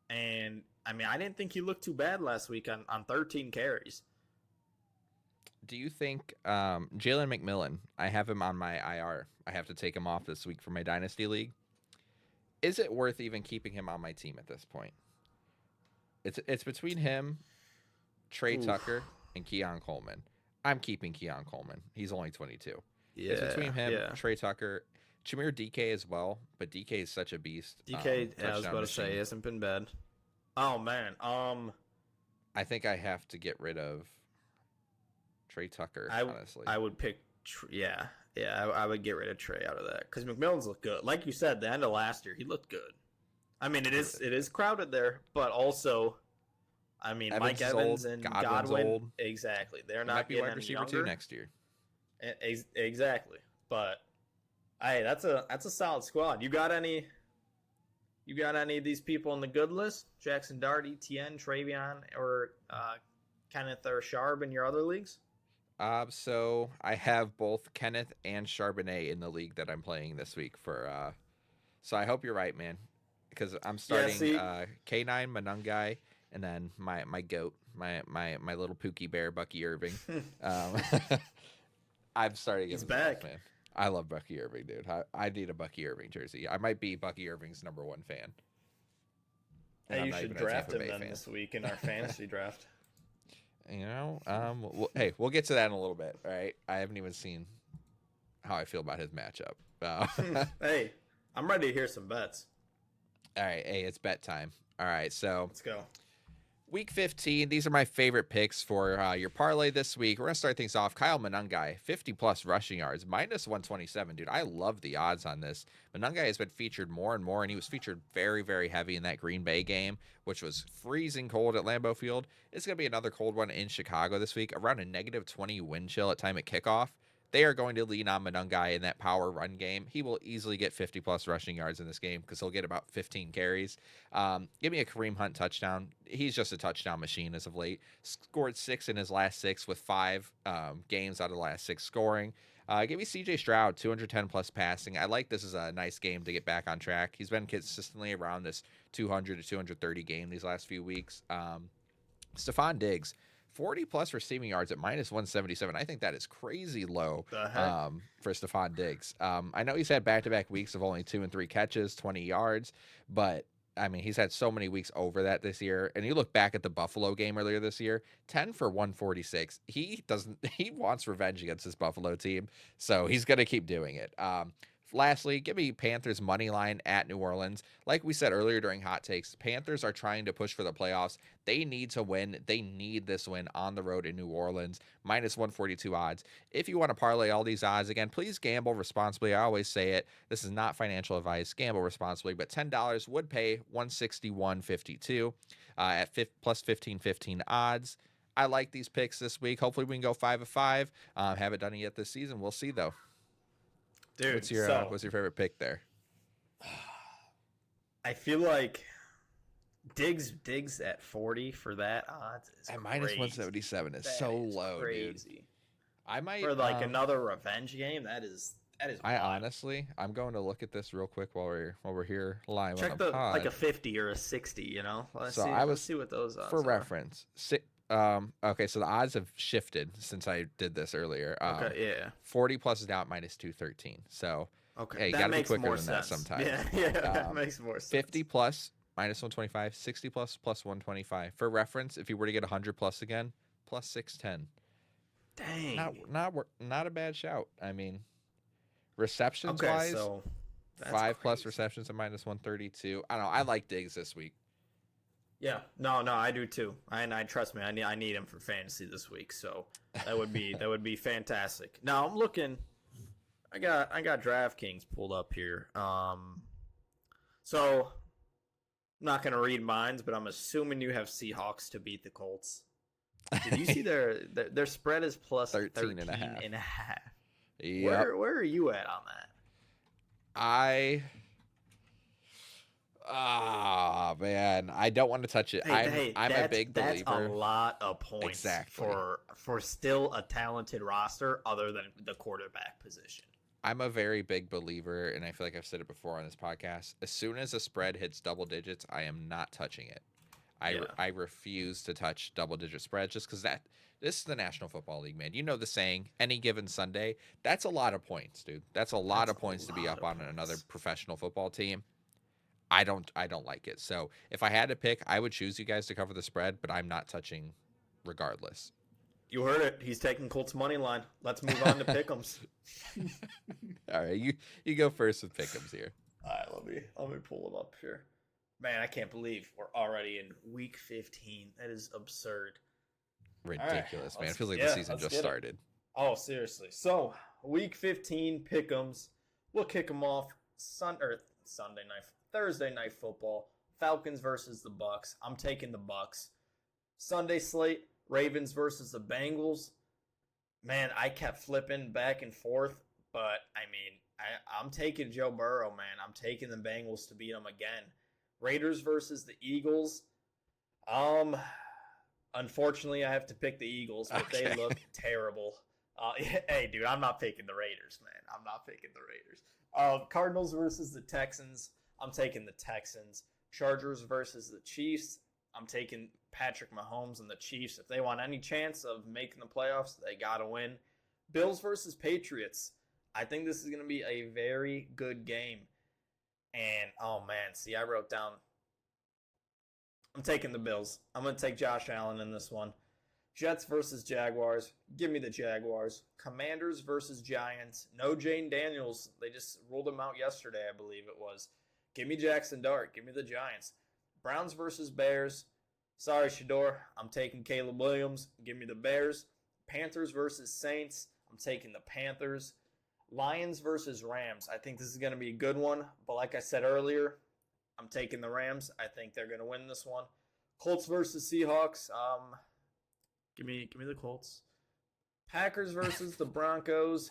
and I mean, I didn't think he looked too bad last week on 13 carries. Do you think Jalen McMillan? I have him on my IR. I have to take him off this week for my dynasty league. Is it worth even keeping him on my team at this point? It's between him, Trey Tucker, and Keon Coleman. I'm keeping Keon Coleman. He's only 22. Yeah, it's between him, Trey Tucker, Jameer DK as well, but DK is such a beast. DK, I was about to say, he hasn't been bad. Oh man, I think I have to get rid of Trey Tucker. Honestly, I would pick. I would get rid of Trey out of that because McMillan's looked good. Like you said, the end of last year, he looked good. I mean, it is crowded there, but also, I mean, Mike Evans and Godwin, old. Exactly. They're not getting wide any receiver younger. 2 next year. Exactly. But hey, that's a solid squad. You got any of these people on the good list? Jackson Dart, ETN, Travion, or Kenneth or Sharp in your other leagues? So I have both Kenneth and Charbonnet in the league that I'm playing this week for. So I hope you're right, man, because I'm starting K9 Manungai, and then my goat, my little Pookie Bear, Bucky Irving. I'm starting. He's back, man. I love Bucky Irving, dude. I need a Bucky Irving jersey. I might be Bucky Irving's #1 fan. Hey, you should draft him then this week in our fantasy draft. You know, hey, we'll get to that in a little bit. All right, I haven't even seen how I feel about his matchup. Hey, I'm ready to hear some bets. All right, hey, it's bet time. All right, so let's go. Week 15. These are my favorite picks for your parlay this week. We're gonna start things off. Kyle Manungai, 50+ rushing yards, -127. Dude, I love the odds on this. Manungai has been featured more and more, and he was featured very, very heavy in that Green Bay game, which was freezing cold at Lambeau Field. It's gonna be another cold one in Chicago this week, around a -20 wind chill at time at kickoff. They are going to lean on Manungai in that power run game. He will easily get 50+ rushing yards in this game because he'll get about 15 carries. Give me a Kareem Hunt touchdown. He's just a touchdown machine as of late. Scored 6 in his last 6 with 5 games out of the last 6 scoring. Give me CJ Stroud, 210+ passing. I like this as a nice game to get back on track. He's been consistently around this 200 to 230 game these last few weeks. Stephon Diggs, 40+ receiving yards at -177. I think that is crazy low for Stephon Diggs. I know he's had back-to-back weeks of only 2 and 3 catches, 20 yards, but I mean, he's had so many weeks over that this year. And you look back at the Buffalo game earlier this year, 10 for 146. He wants revenge against this Buffalo team, so he's going to keep doing it. Lastly, give me Panthers money line at New Orleans. Like we said earlier during Hot Takes, Panthers are trying to push for the playoffs. They need to win. They need this win on the road in New Orleans. -142 odds. If you want to parlay all these odds, again, please gamble responsibly. I always say it. This is not financial advice. Gamble responsibly. But $10 would pay $161.52 at plus 15 odds. I like these picks this week. Hopefully we can go 5 of 5. Haven't done it yet this season. We'll see, though. Dude, what's your favorite pick there? I feel like Diggs at 40 for that odds is at -177 is so low, crazy. Dude. I might for like another revenge game. That is. Honestly, I'm going to look at this real quick while we're here live. Check on the pod. like a 50 or a 60. You know, let's see what those odds for are. reference. Okay, so the odds have shifted since I did this earlier. Okay, yeah. 40+ is now at -213. So okay, you got to be quicker than that sometimes. Yeah, that makes more sense. 50+ -125, 60+ +125. For reference, if you were to get 100+ again, +610. Dang, not a bad shout. I mean, receptions okay, wise, so 5+ receptions at -132. I don't know. I like Diggs this week. Yeah, no, I do too. I trust me, I need him for fantasy this week, so that would be fantastic. Now I'm looking I got DraftKings pulled up here. So I'm not gonna read minds, but I'm assuming you have Seahawks to beat the Colts. Did you see their spread is plus 13 and a half? Yep. Where are you at on that? Man, I don't want to touch it. I'm a big believer. That's a lot of points for still a talented roster other than the quarterback position. I'm a very big believer, and I feel like I've said it before on this podcast. As soon as a spread hits double digits, I am not touching it. I refuse to touch double-digit spreads just because this is the National Football League, man. You know the saying, any given Sunday. That's a lot of points, dude. That's a lot of points to be up on another professional football team. I don't like it. So if I had to pick, I would choose you guys to cover the spread, but I'm not touching regardless. You heard it. He's taking Colts money line. Let's move on to pick'ems. All right, you go first with pick'ems here. All right, let me pull them up here. Man, I can't believe we're already in week 15. That is absurd. Ridiculous, man. It feels like the season just started. Oh, seriously. So, week 15 pick'ems. We'll kick them off Thursday night football. Falcons versus the Bucks. I'm taking the Bucks. Sunday slate, Ravens versus the Bengals. Man, I kept flipping back and forth, but I mean, I'm taking Joe Burrow, man. I'm taking the Bengals to beat them again. Raiders versus the Eagles. Unfortunately, I have to pick the Eagles, but they look terrible. Hey, dude, I'm not picking the Raiders, man. I'm not picking the Raiders. Cardinals versus the Texans. I'm taking the Texans. Chargers versus the Chiefs. I'm taking Patrick Mahomes and the Chiefs. If they want any chance of making the playoffs, they got to win. Bills versus Patriots. I think this is going to be a very good game. And, oh, man, see, I wrote down. I'm taking the Bills. I'm going to take Josh Allen in this one. Jets versus Jaguars. Give me the Jaguars. Commanders versus Giants. No Jane Daniels. They just ruled him out yesterday, I believe it was. Give me Jackson Dart. Give me the Giants. Browns versus Bears. Sorry, Shador. I'm taking Caleb Williams. Give me the Bears. Panthers versus Saints. I'm taking the Panthers. Lions versus Rams. I think this is going to be a good one. But like I said earlier, I'm taking the Rams. I think they're going to win this one. Colts versus Seahawks. Give me the Colts. Packers versus the Broncos.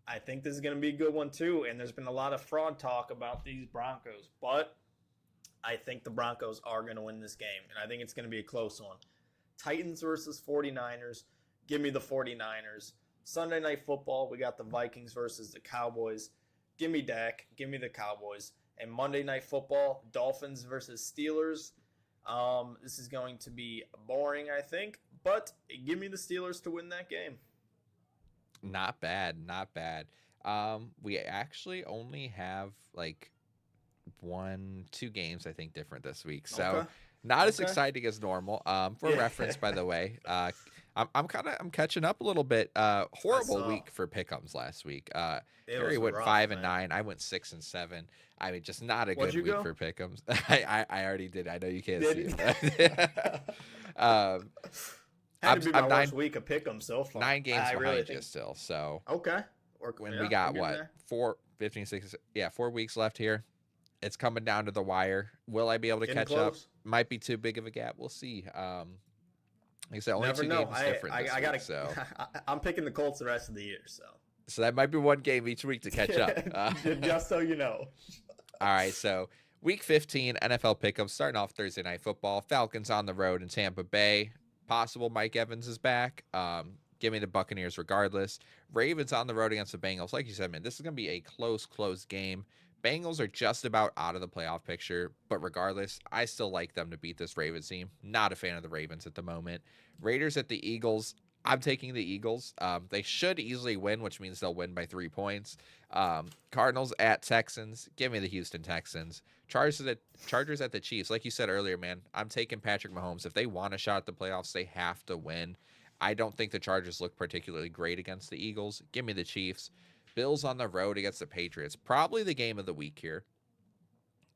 I think this is going to be a good one too. And there's been a lot of fraud talk about these Broncos. But I think the Broncos are going to win this game. And I think it's going to be a close one. Titans versus 49ers. Give me the 49ers. Sunday Night Football, we got the Vikings versus the Cowboys. Give me Dak. Give me the Cowboys. And Monday Night Football, Dolphins versus Steelers. This is going to be boring, I think. But give me the Steelers to win that game. Not bad. We actually only have like 1-2 games, I think, different this week. So not as exciting as normal. For reference, by the way, I'm catching up a little bit. Horrible week for pick'ems last week. Harry went 5-9. I went 6-7. I mean, just not a good week for pick'ems. I already did. I know you can't see it. Had to be my worst week of pick'em so far. 9 games behind you still. So when we got what 4 weeks left here. It's coming down to the wire. Will I be able to catch up? Might be too big of a gap. We'll see. Like I said, only 2 games different this week, so. I'm picking the Colts the rest of the year. So that might be 1 game each week to catch up. Just so you know. All right, so Week 15 NFL pick'em starting off Thursday Night Football. Falcons on the road in Tampa Bay. Possible Mike Evans is back. Give me the Buccaneers regardless. Ravens on the road against the Bengals. Like you said, man, this is going to be a close game. Bengals are just about out of the playoff picture, but regardless, I still like them to beat this Ravens team. Not a fan of the Ravens at the moment. Raiders at the Eagles. I'm taking the Eagles. They should easily win, which means they'll win by 3 points. Cardinals at Texans. Give me the Houston Texans. Chargers at the Chiefs. Like you said earlier, man, I'm taking Patrick Mahomes. If they want a shot at the playoffs, they have to win. I don't think the Chargers look particularly great against the Eagles. Give me the Chiefs. Bills on the road against the Patriots. Probably the game of the week here.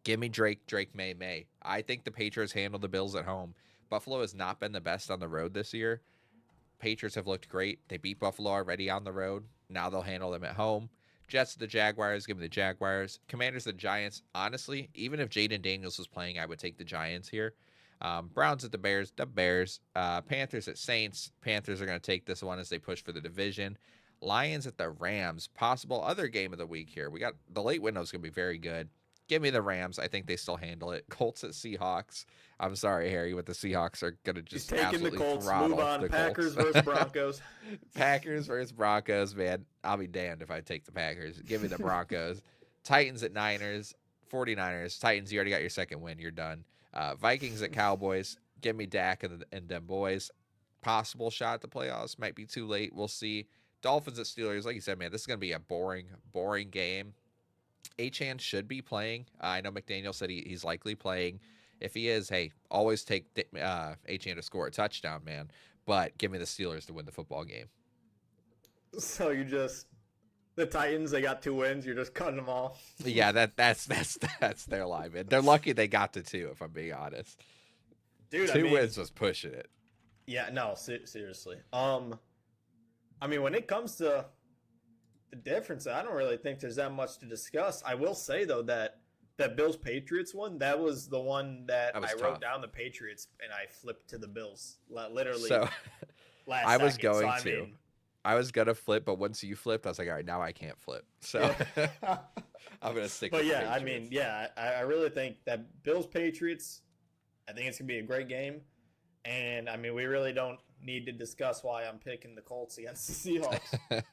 Give me Drake, May. I think the Patriots handle the Bills at home. Buffalo has not been the best on the road this year. Patriots have looked great. They beat Buffalo already on the road. Now they'll handle them at home. Jets, the Jaguars, give me the Jaguars. Commanders, the Giants. Honestly, even if Jaden Daniels was playing, I would take the Giants here. Browns at the Bears, the Bears. Panthers at Saints. Panthers are going to take this one as they push for the division. Lions at the Rams. Possible other game of the week here. We got the late window is going to be very good. Give me the Rams. I think they still handle it. Colts at Seahawks. I'm sorry, Harry, but the Seahawks are going to just taking the Colts. Move on. Packers versus Broncos. Packers versus Broncos, man. I'll be damned if I take the Packers. Give me the Broncos. Titans at Niners. 49ers. Titans, you already got your second win. You're done. Vikings at Cowboys. Give me Dak and them boys. Possible shot at the playoffs. Might be too late. We'll see. Dolphins at Steelers. Like you said, man, this is going to be a boring game. Achane should be playing. I know McDaniel said he's likely playing. If he is, hey, always take Achane to score a touchdown, man. But give me the Steelers to win the football game. So you just the Titans, they got 2 wins. You're just cutting them off. Yeah, that's their line, man. They're lucky they got to 2, if I'm being honest. Dude, 2 wins was pushing it. Yeah, no, seriously. I mean, when it comes to the difference, I don't really think there's that much to discuss. I will say though that Bills Patriots one, that was the one that I wrote down the Patriots and I flipped to the Bills. Literally. So last I was second. going to. I was gonna flip, but once you flipped, I was like, all right, now I can't flip. So yeah. I'm gonna stick with yeah, I mean, yeah, I really think that Bills Patriots, I think it's gonna be a great game. And I mean, we really don't need to discuss why I'm picking the Colts against the Seahawks.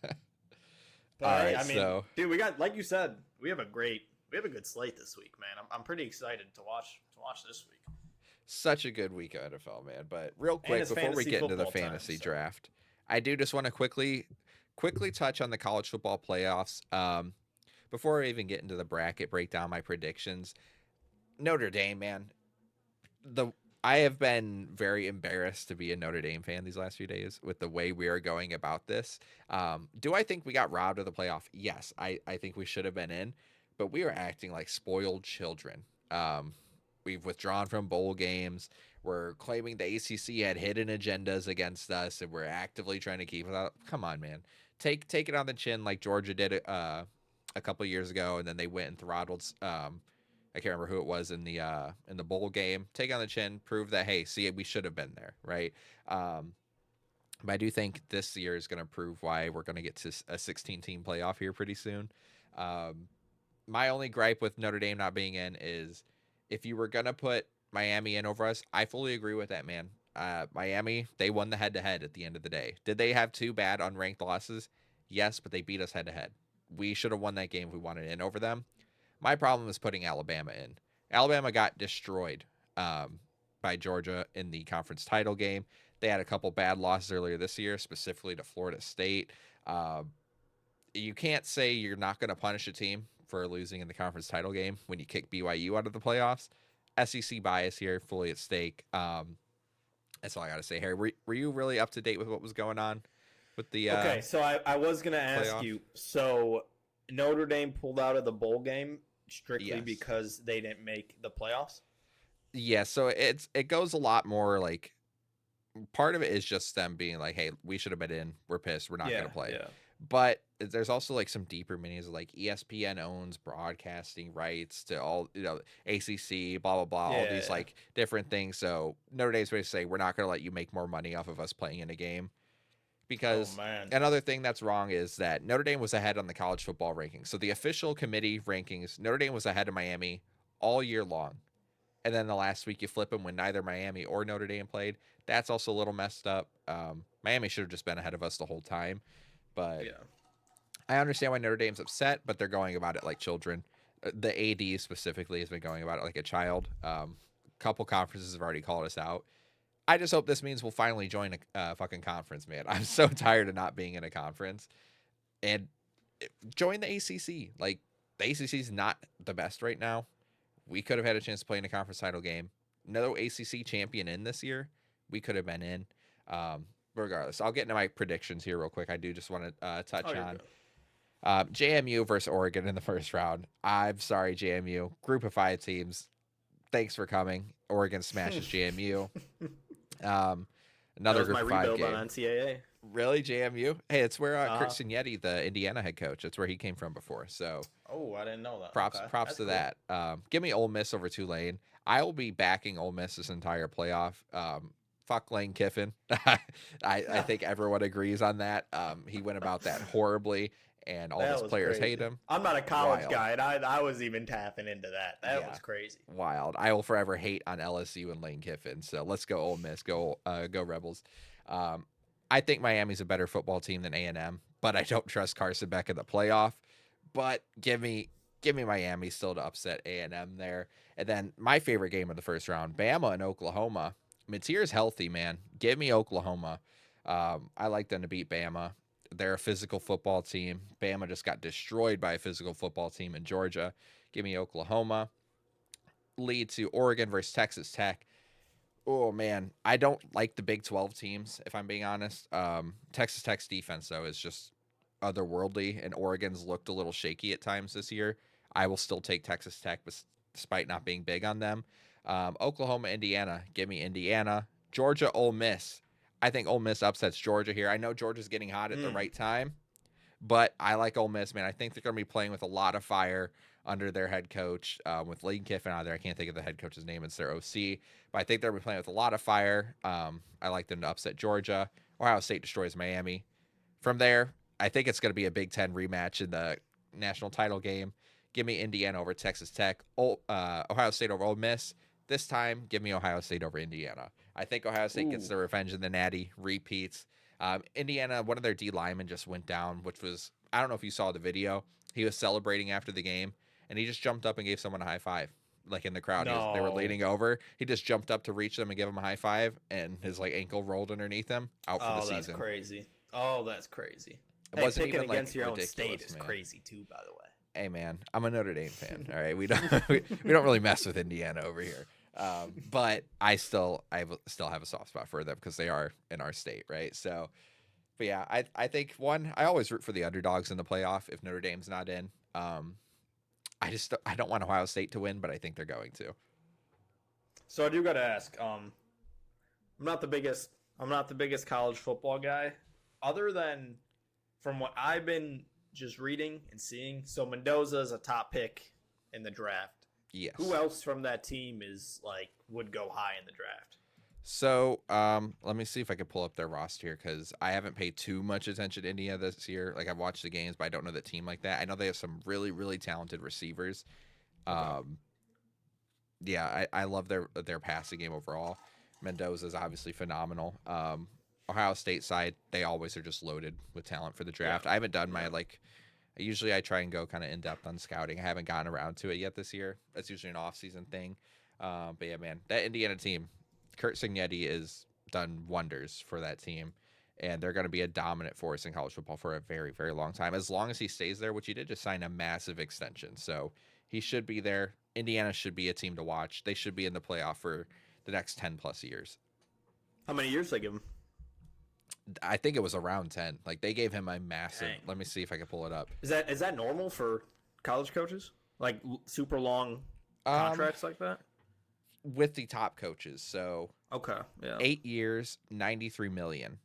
But all right, I mean, dude, we got, like you said, we have a good slate this week, man. I'm pretty excited to watch this week. Such a good week of NFL, man. But real quick before we get into the fantasy draft, I do just want to quickly touch on the college football playoffs. Before I even get into the bracket, break down my predictions. Notre Dame, man. I have been very embarrassed to be a Notre Dame fan these last few days with the way we are going about this. Do I think we got robbed of the playoff? Yes, I think we should have been in, but we are acting like spoiled children. We've withdrawn from bowl games. We're claiming the ACC had hidden agendas against us, and we're actively trying to keep it out. Come on, man. Take it on the chin like Georgia did a couple years ago, and then they went and throttled I can't remember who it was in the bowl game. Take on the chin, prove that, hey, see, we should have been there, right? But I do think this year is going to prove why we're going to get to a 16-team playoff here pretty soon. My only gripe with Notre Dame not being in is if you were going to put Miami in over us, I fully agree with that, man. Miami, they won the head-to-head at the end of the day. Did they have 2 bad unranked losses? Yes, but they beat us head-to-head. We should have won that game if we wanted in over them. My problem is putting Alabama in. Alabama got destroyed by Georgia in the conference title game. They had a couple bad losses earlier this year, specifically to Florida State. You can't say you're not going to punish a team for losing in the conference title game when you kick BYU out of the playoffs. SEC bias here, fully at stake. That's all I got to say, Harry. Were you really up to date with what was going on with the Okay, so I was going to ask you. So Notre Dame pulled out of the bowl game strictly because they didn't make the playoffs? Yeah, so it goes a lot more like part of it is just them being like, hey, we should have been in. We're pissed. We're not going to play. Yeah. But there's also like some deeper meanings, like ESPN owns broadcasting rights to all, ACC, blah, blah, blah, all these like different things. So Notre Dame's basically say, we're not going to let you make more money off of us playing in a game. Because another thing that's wrong is that Notre Dame was ahead on the college football rankings. So the official committee rankings, Notre Dame was ahead of Miami all year long. And then the last week you flip them when neither Miami or Notre Dame played. That's also a little messed up. Miami should have just been ahead of us the whole time. But I understand why Notre Dame's upset, but they're going about it like children. The AD specifically has been going about it like a child. Couple conferences have already called us out. I just hope this means we'll finally join a fucking conference, man. I'm so tired of not being in a conference. And join the ACC. Like, the ACC is not the best right now. We could have had a chance to play in a conference title game. No ACC champion in this year. We could have been in. Regardless, I'll get into my predictions here real quick. I do just want to touch on JMU versus Oregon in the first round. I'm sorry, JMU. Group of 5 teams. Thanks for coming. Oregon smashes JMU. Another That was Group my of 5 rebuild game. on NCAA. Really, JMU? Hey, it's where Kurt Signetti, the Indiana head coach, it's where he came from before. So, oh, I didn't know that. Props That's to cool. that. Give me Ole Miss over Tulane. I will be backing Ole Miss this entire playoff. Fuck Lane Kiffin. I think everyone agrees on that. He went about that horribly, and all of his players hate him. I'm not a college guy, and I was even tapping into that. That was crazy. Wild. I will forever hate on LSU and Lane Kiffin. So let's go Ole Miss. Go Rebels. I think Miami's a better football team than A&M, but I don't trust Carson Beck in the playoff. But give me Miami still to upset A&M there. And then my favorite game of the first round, Bama and Oklahoma. Mateer's healthy, man. Give me Oklahoma. I like them to beat Bama. They're a physical football team. Bama just got destroyed by a physical football team in Georgia. Give me Oklahoma. Lead to Oregon versus Texas Tech. Oh, man. I don't like the Big 12 teams, if I'm being honest. Texas Tech's defense, though, is just otherworldly, and Oregon's looked a little shaky at times this year. I will still take Texas Tech despite not being big on them. Oklahoma, Indiana. Give me Indiana. Georgia, Ole Miss. I think Ole Miss upsets Georgia here. I know Georgia's getting hot at the right time, but I like Ole Miss, man. I think they're going to be playing with a lot of fire under their head coach, with Lane Kiffin out there. I can't think of the head coach's name. It's their OC, but I think they'll be playing with a lot of fire. I like them to upset Georgia. Ohio State destroys Miami. From there, I think it's going to be a Big Ten rematch in the national title game. Give me Indiana over Texas Tech. Ohio State over Ole Miss. This time, give me Ohio State over Indiana. I think Ohio State gets the revenge in the Natty, repeats. Indiana, one of their D linemen just went down, which was, I don't know if you saw the video. He was celebrating after the game, and he just jumped up and gave someone a high five, like in the crowd. No. They were leaning over. He just jumped up to reach them and give them a high five, and his ankle rolled underneath him, out for the season. That's crazy. Oh, that's crazy. It wasn't picking even against like your own state is man. crazy too, by the way. Hey man, I'm a Notre Dame fan. All right, we don't really mess with Indiana over here. But I still have a soft spot for them because they are in our state, right? So, but yeah, I think I always root for the underdogs in the playoff if Notre Dame's not in. I don't want Ohio State to win, but I think they're going to. So I do got to ask. I'm not the biggest college football guy, other than from what I've been just reading and seeing. So Mendoza is a top pick in the draft. Yes. Who else from that team would go high in the draft? So, let me see if I can pull up their roster here because I haven't paid too much attention to India this year. Like, I've watched the games, but I don't know the team like that. I know they have some really, really talented receivers. Yeah, I love their passing game overall. Mendoza is obviously phenomenal. Ohio State side, they always are just loaded with talent for the draft. Yeah. I haven't done my usually I try and go kind of in depth on scouting. I haven't gotten around to it yet this year. That's usually an off season thing. But yeah, man, that Indiana team, Kurt Signetti has done wonders for that team, and they're going to be a dominant force in college football for a very, very long time. As long as he stays there, which he did just sign a massive extension, so he should be there. Indiana should be a team to watch. They should be in the playoff for the next 10 plus years. How many years they give him? I think it was around 10. Like, they gave him a massive. Dang. Let me see if I can pull it up. Is that normal for college coaches? Like super long contracts like that? With the top coaches. So, okay, yeah. 8 years, $93 million.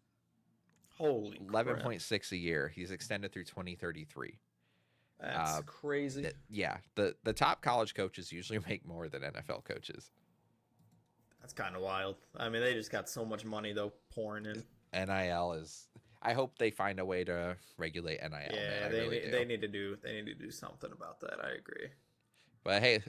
Holy 11.6 a year. He's extended through 2033. That's crazy. The top college coaches usually make more than NFL coaches. That's kind of wild. I mean, they just got so much money though pouring in. NIL is. I hope they find a way to regulate NIL. Yeah, they need to do something about that. I agree. But hey,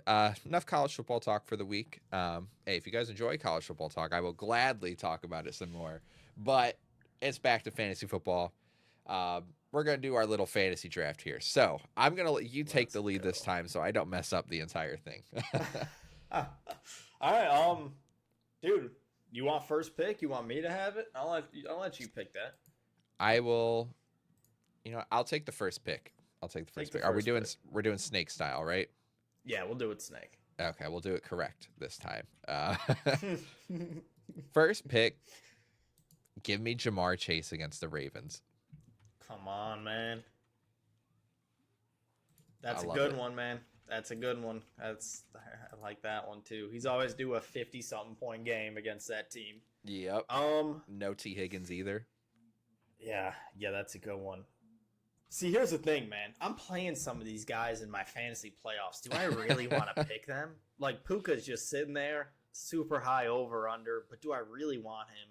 enough college football talk for the week. Hey, if you guys enjoy college football talk, I will gladly talk about it some more. But it's back to fantasy football. We're gonna do our little fantasy draft here. So I'm gonna let you take the lead this time, so I don't mess up the entire thing. All right, dude. You want first pick? You want me to have it? I'll let you pick that. I will. I'll take the first pick. Are we doing? We're doing snake style, right? Yeah, we'll do it snake. Okay, we'll do it correct this time. First pick. Give me Jamar Chase against the Ravens. Come on, man. That's a good one, man. That's a good one. I like that one too. He's always do a 50-something point game against that team. Yep. No T. Higgins either. Yeah, that's a good one. See, here's the thing, man. I'm playing some of these guys in my fantasy playoffs. Do I really want to pick them? Like, Puka's just sitting there, super high over under, but do I really want him?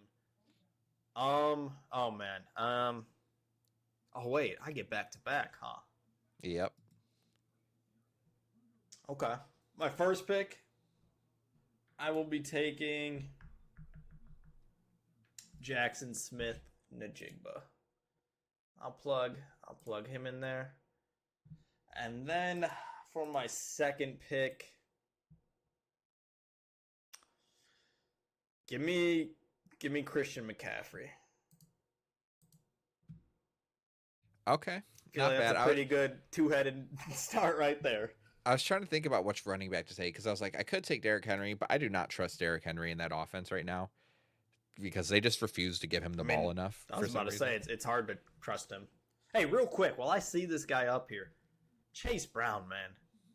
Oh man. Oh wait, I get back to back, huh? Yep. Okay. My first pick, I will be taking Jackson Smith-Njigba. I'll plug him in there. And then for my second pick, give me Christian McCaffrey. Okay. Not bad. That's a pretty good two-headed start right there. I was trying to think about which running back to take because I was like, I could take Derrick Henry, but I do not trust Derrick Henry in that offense right now because they just refuse to give him the ball enough. I was about to say it's hard to trust him. Hey, real quick, while I see this guy up here, Chase Brown, man,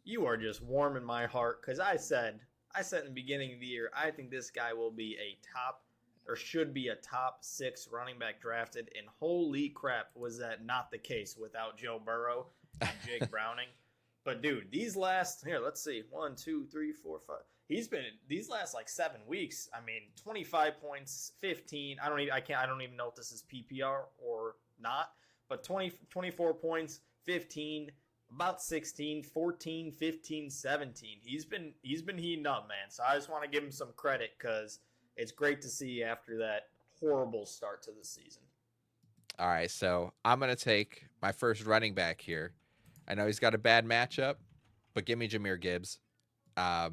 you are just warming my heart because I said in the beginning of the year, I think this guy will be should be a top 6 running back drafted, and holy crap, was that not the case without Joe Burrow and Jake Browning. But dude, let's see, 1, 2, 3, 4, 5. He's been these last like 7 weeks. I mean, 25 points, 15. I don't even know if this is PPR or not. But 24 points, 15, about 16, 14, 15, 17. He's been heating up, man. So I just want to give him some credit because it's great to see after that horrible start to the season. All right, so I'm going to take my first running back here. I know he's got a bad matchup, but give me Jahmyr Gibbs. They're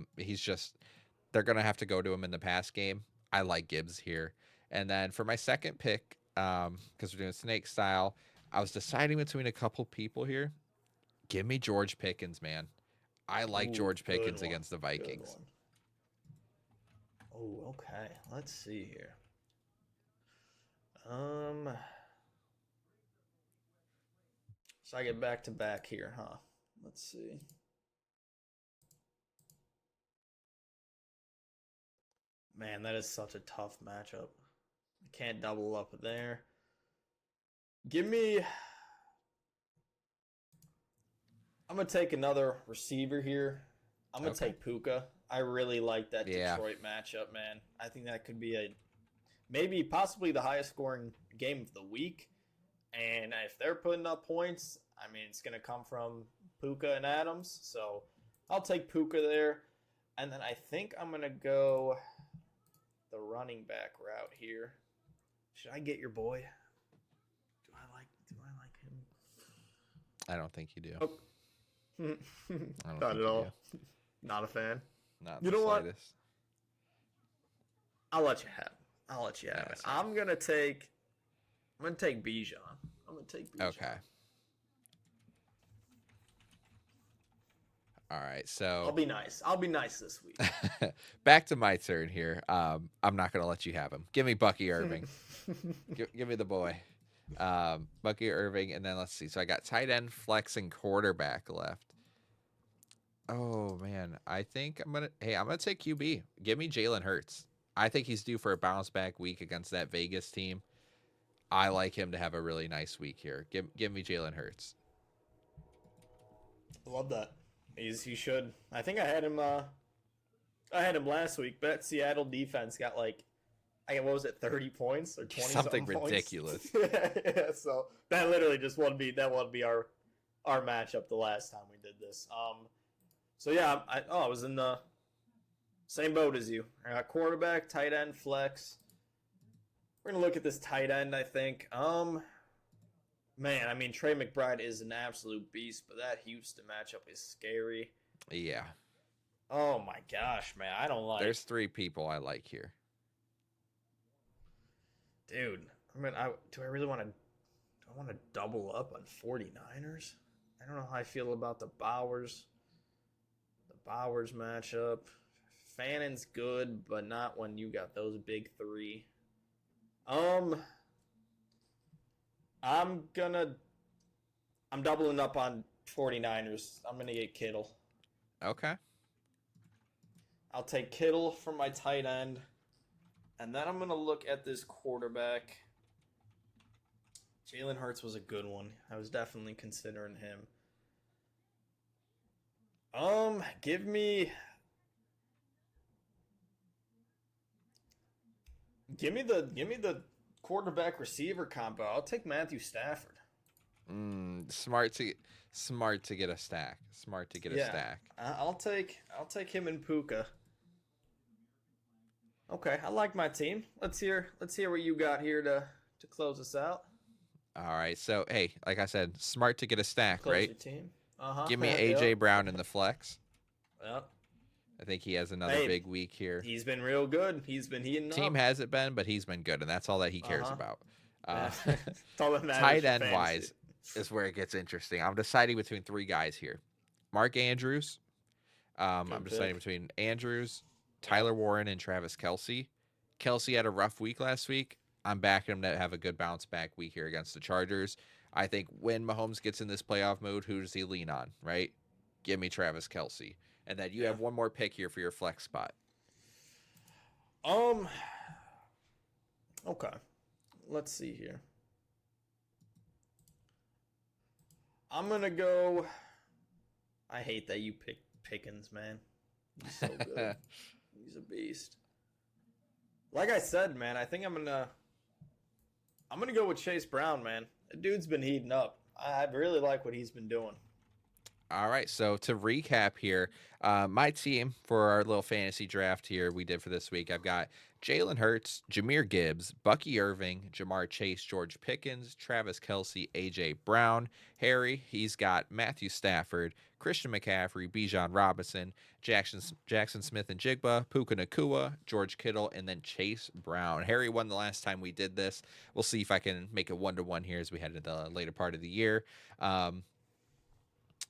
going to have to go to him in the pass game. I like Gibbs here. And then for my second pick, because we're doing snake style, I was deciding between a couple people here. Give me George Pickens, man. I like George Pickens against the Vikings. Oh, okay. Let's see here. So I get back to back here, huh? Let's see. Man, that is such a tough matchup. I can't double up there. I'm going to take another receiver here. I'm going to take Puka. I really like that Detroit matchup, man. I think that could be possibly the highest scoring game of the week. And if they're putting up points, I mean, it's going to come from Puka and Adams. So I'll take Puka there. And then I think I'm going to go the running back route here. Should I get your boy? Do I like him? I don't think you do. Oh. Not at all. Not a fan. Not the slightest. I'll let you have it. I'm gonna take Bijan. Okay. All right, so I'll be nice this week. Back to my turn here. I'm not gonna let you have him. Give me Bucky Irving. Give me the boy. Bucky Irving, and then let's see. So I got tight end, flex, and quarterback left. Oh man, I think I'm gonna take QB. Give me Jalen Hurts. I think he's due for a bounce back week against that Vegas team. I like him to have a really nice week here. Give me Jalen Hurts. I love that. He should. I think I had him last week. That Seattle defense got what was it, 30 points or 20 something ridiculous. Yeah, so that literally just wouldn't be our matchup the last time we did this. So yeah, I was in the same boat as you. I got quarterback, tight end, flex. We're gonna look at this tight end, I think. Man, I mean, Trey McBride is an absolute beast, but that Houston matchup is scary. Yeah. Oh my gosh, man, I don't like. There's 3 people I like here. Dude, I mean, do I really want to? Do I want to double up on 49ers? I don't know how I feel about the Bowers matchup. Fannon's good, but not when you got those big 3. I'm doubling up on 49ers. I'm going to get Kittle. Okay. I'll take Kittle for my tight end. And then I'm going to look at this quarterback. Jalen Hurts was a good one. I was definitely considering him. Give me the quarterback receiver combo. I'll take Matthew Stafford. Smart to get a stack. Smart to get a stack. I'll take him and Puka. Okay, I like my team. Let's hear what you got here to close us out. All right. So, hey, like I said, smart to get a stack, close right? Your team. Give me AJ Brown in the flex. Yep. I think he has another big week here. He's been real good. He's been heating up. Team hasn't been, but he's been good, and that's all that he cares about. all that matters. Tight end wise is where it gets interesting. I'm deciding between three guys here. Mark Andrews. I'm deciding between Andrews, Tyler Warren, and Travis Kelce. Kelce had a rough week last week. I'm backing him to have a good bounce back week here against the Chargers. I think when Mahomes gets in this playoff mood, who does he lean on, right? Give me Travis Kelce. And then you have one more pick here for your flex spot. Okay. Let's see here. I'm going to go. I hate that you pick Pickens, man. He's so good. He's a beast. Like I said, man, I think I'm going to go with Chase Brown, man. The dude's been heating up. I really like what he's been doing. All right, so to recap here, my team for our little fantasy draft here we did for this week, I've got Jalen Hurts, Jahmyr Gibbs, Bucky Irving, Jamar Chase, George Pickens, Travis Kelce, A.J. Brown. Harry, he's got Matthew Stafford, Christian McCaffrey, Bijan Robinson, Jackson Smith and Jigba, Puka Nacua, George Kittle, and then Chase Brown. Harry won the last time we did this. We'll see if I can make it 1-1 here as we head into the later part of the year.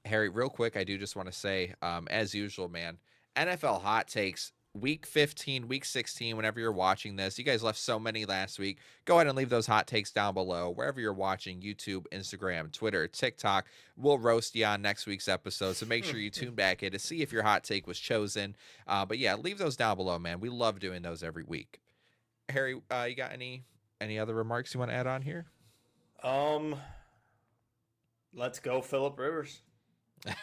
Harry, real quick, I do just want to say, as usual, man, NFL hot takes, week 15, week 16, whenever you're watching this. You guys left so many last week. Go ahead and leave those hot takes down below. Wherever you're watching, YouTube, Instagram, Twitter, TikTok, we'll roast you on next week's episode. So make sure you tune back in to see if your hot take was chosen. But yeah, leave those down below, man. We love doing those every week. Harry, you got any other remarks you want to add on here? Let's go, Phillip Rivers.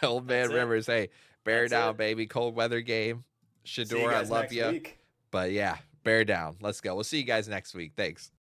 Old man Rivers, hey, bear down, baby. Cold weather game. Shador, I love you. But yeah, bear down. Let's go. We'll see you guys next week. Thanks.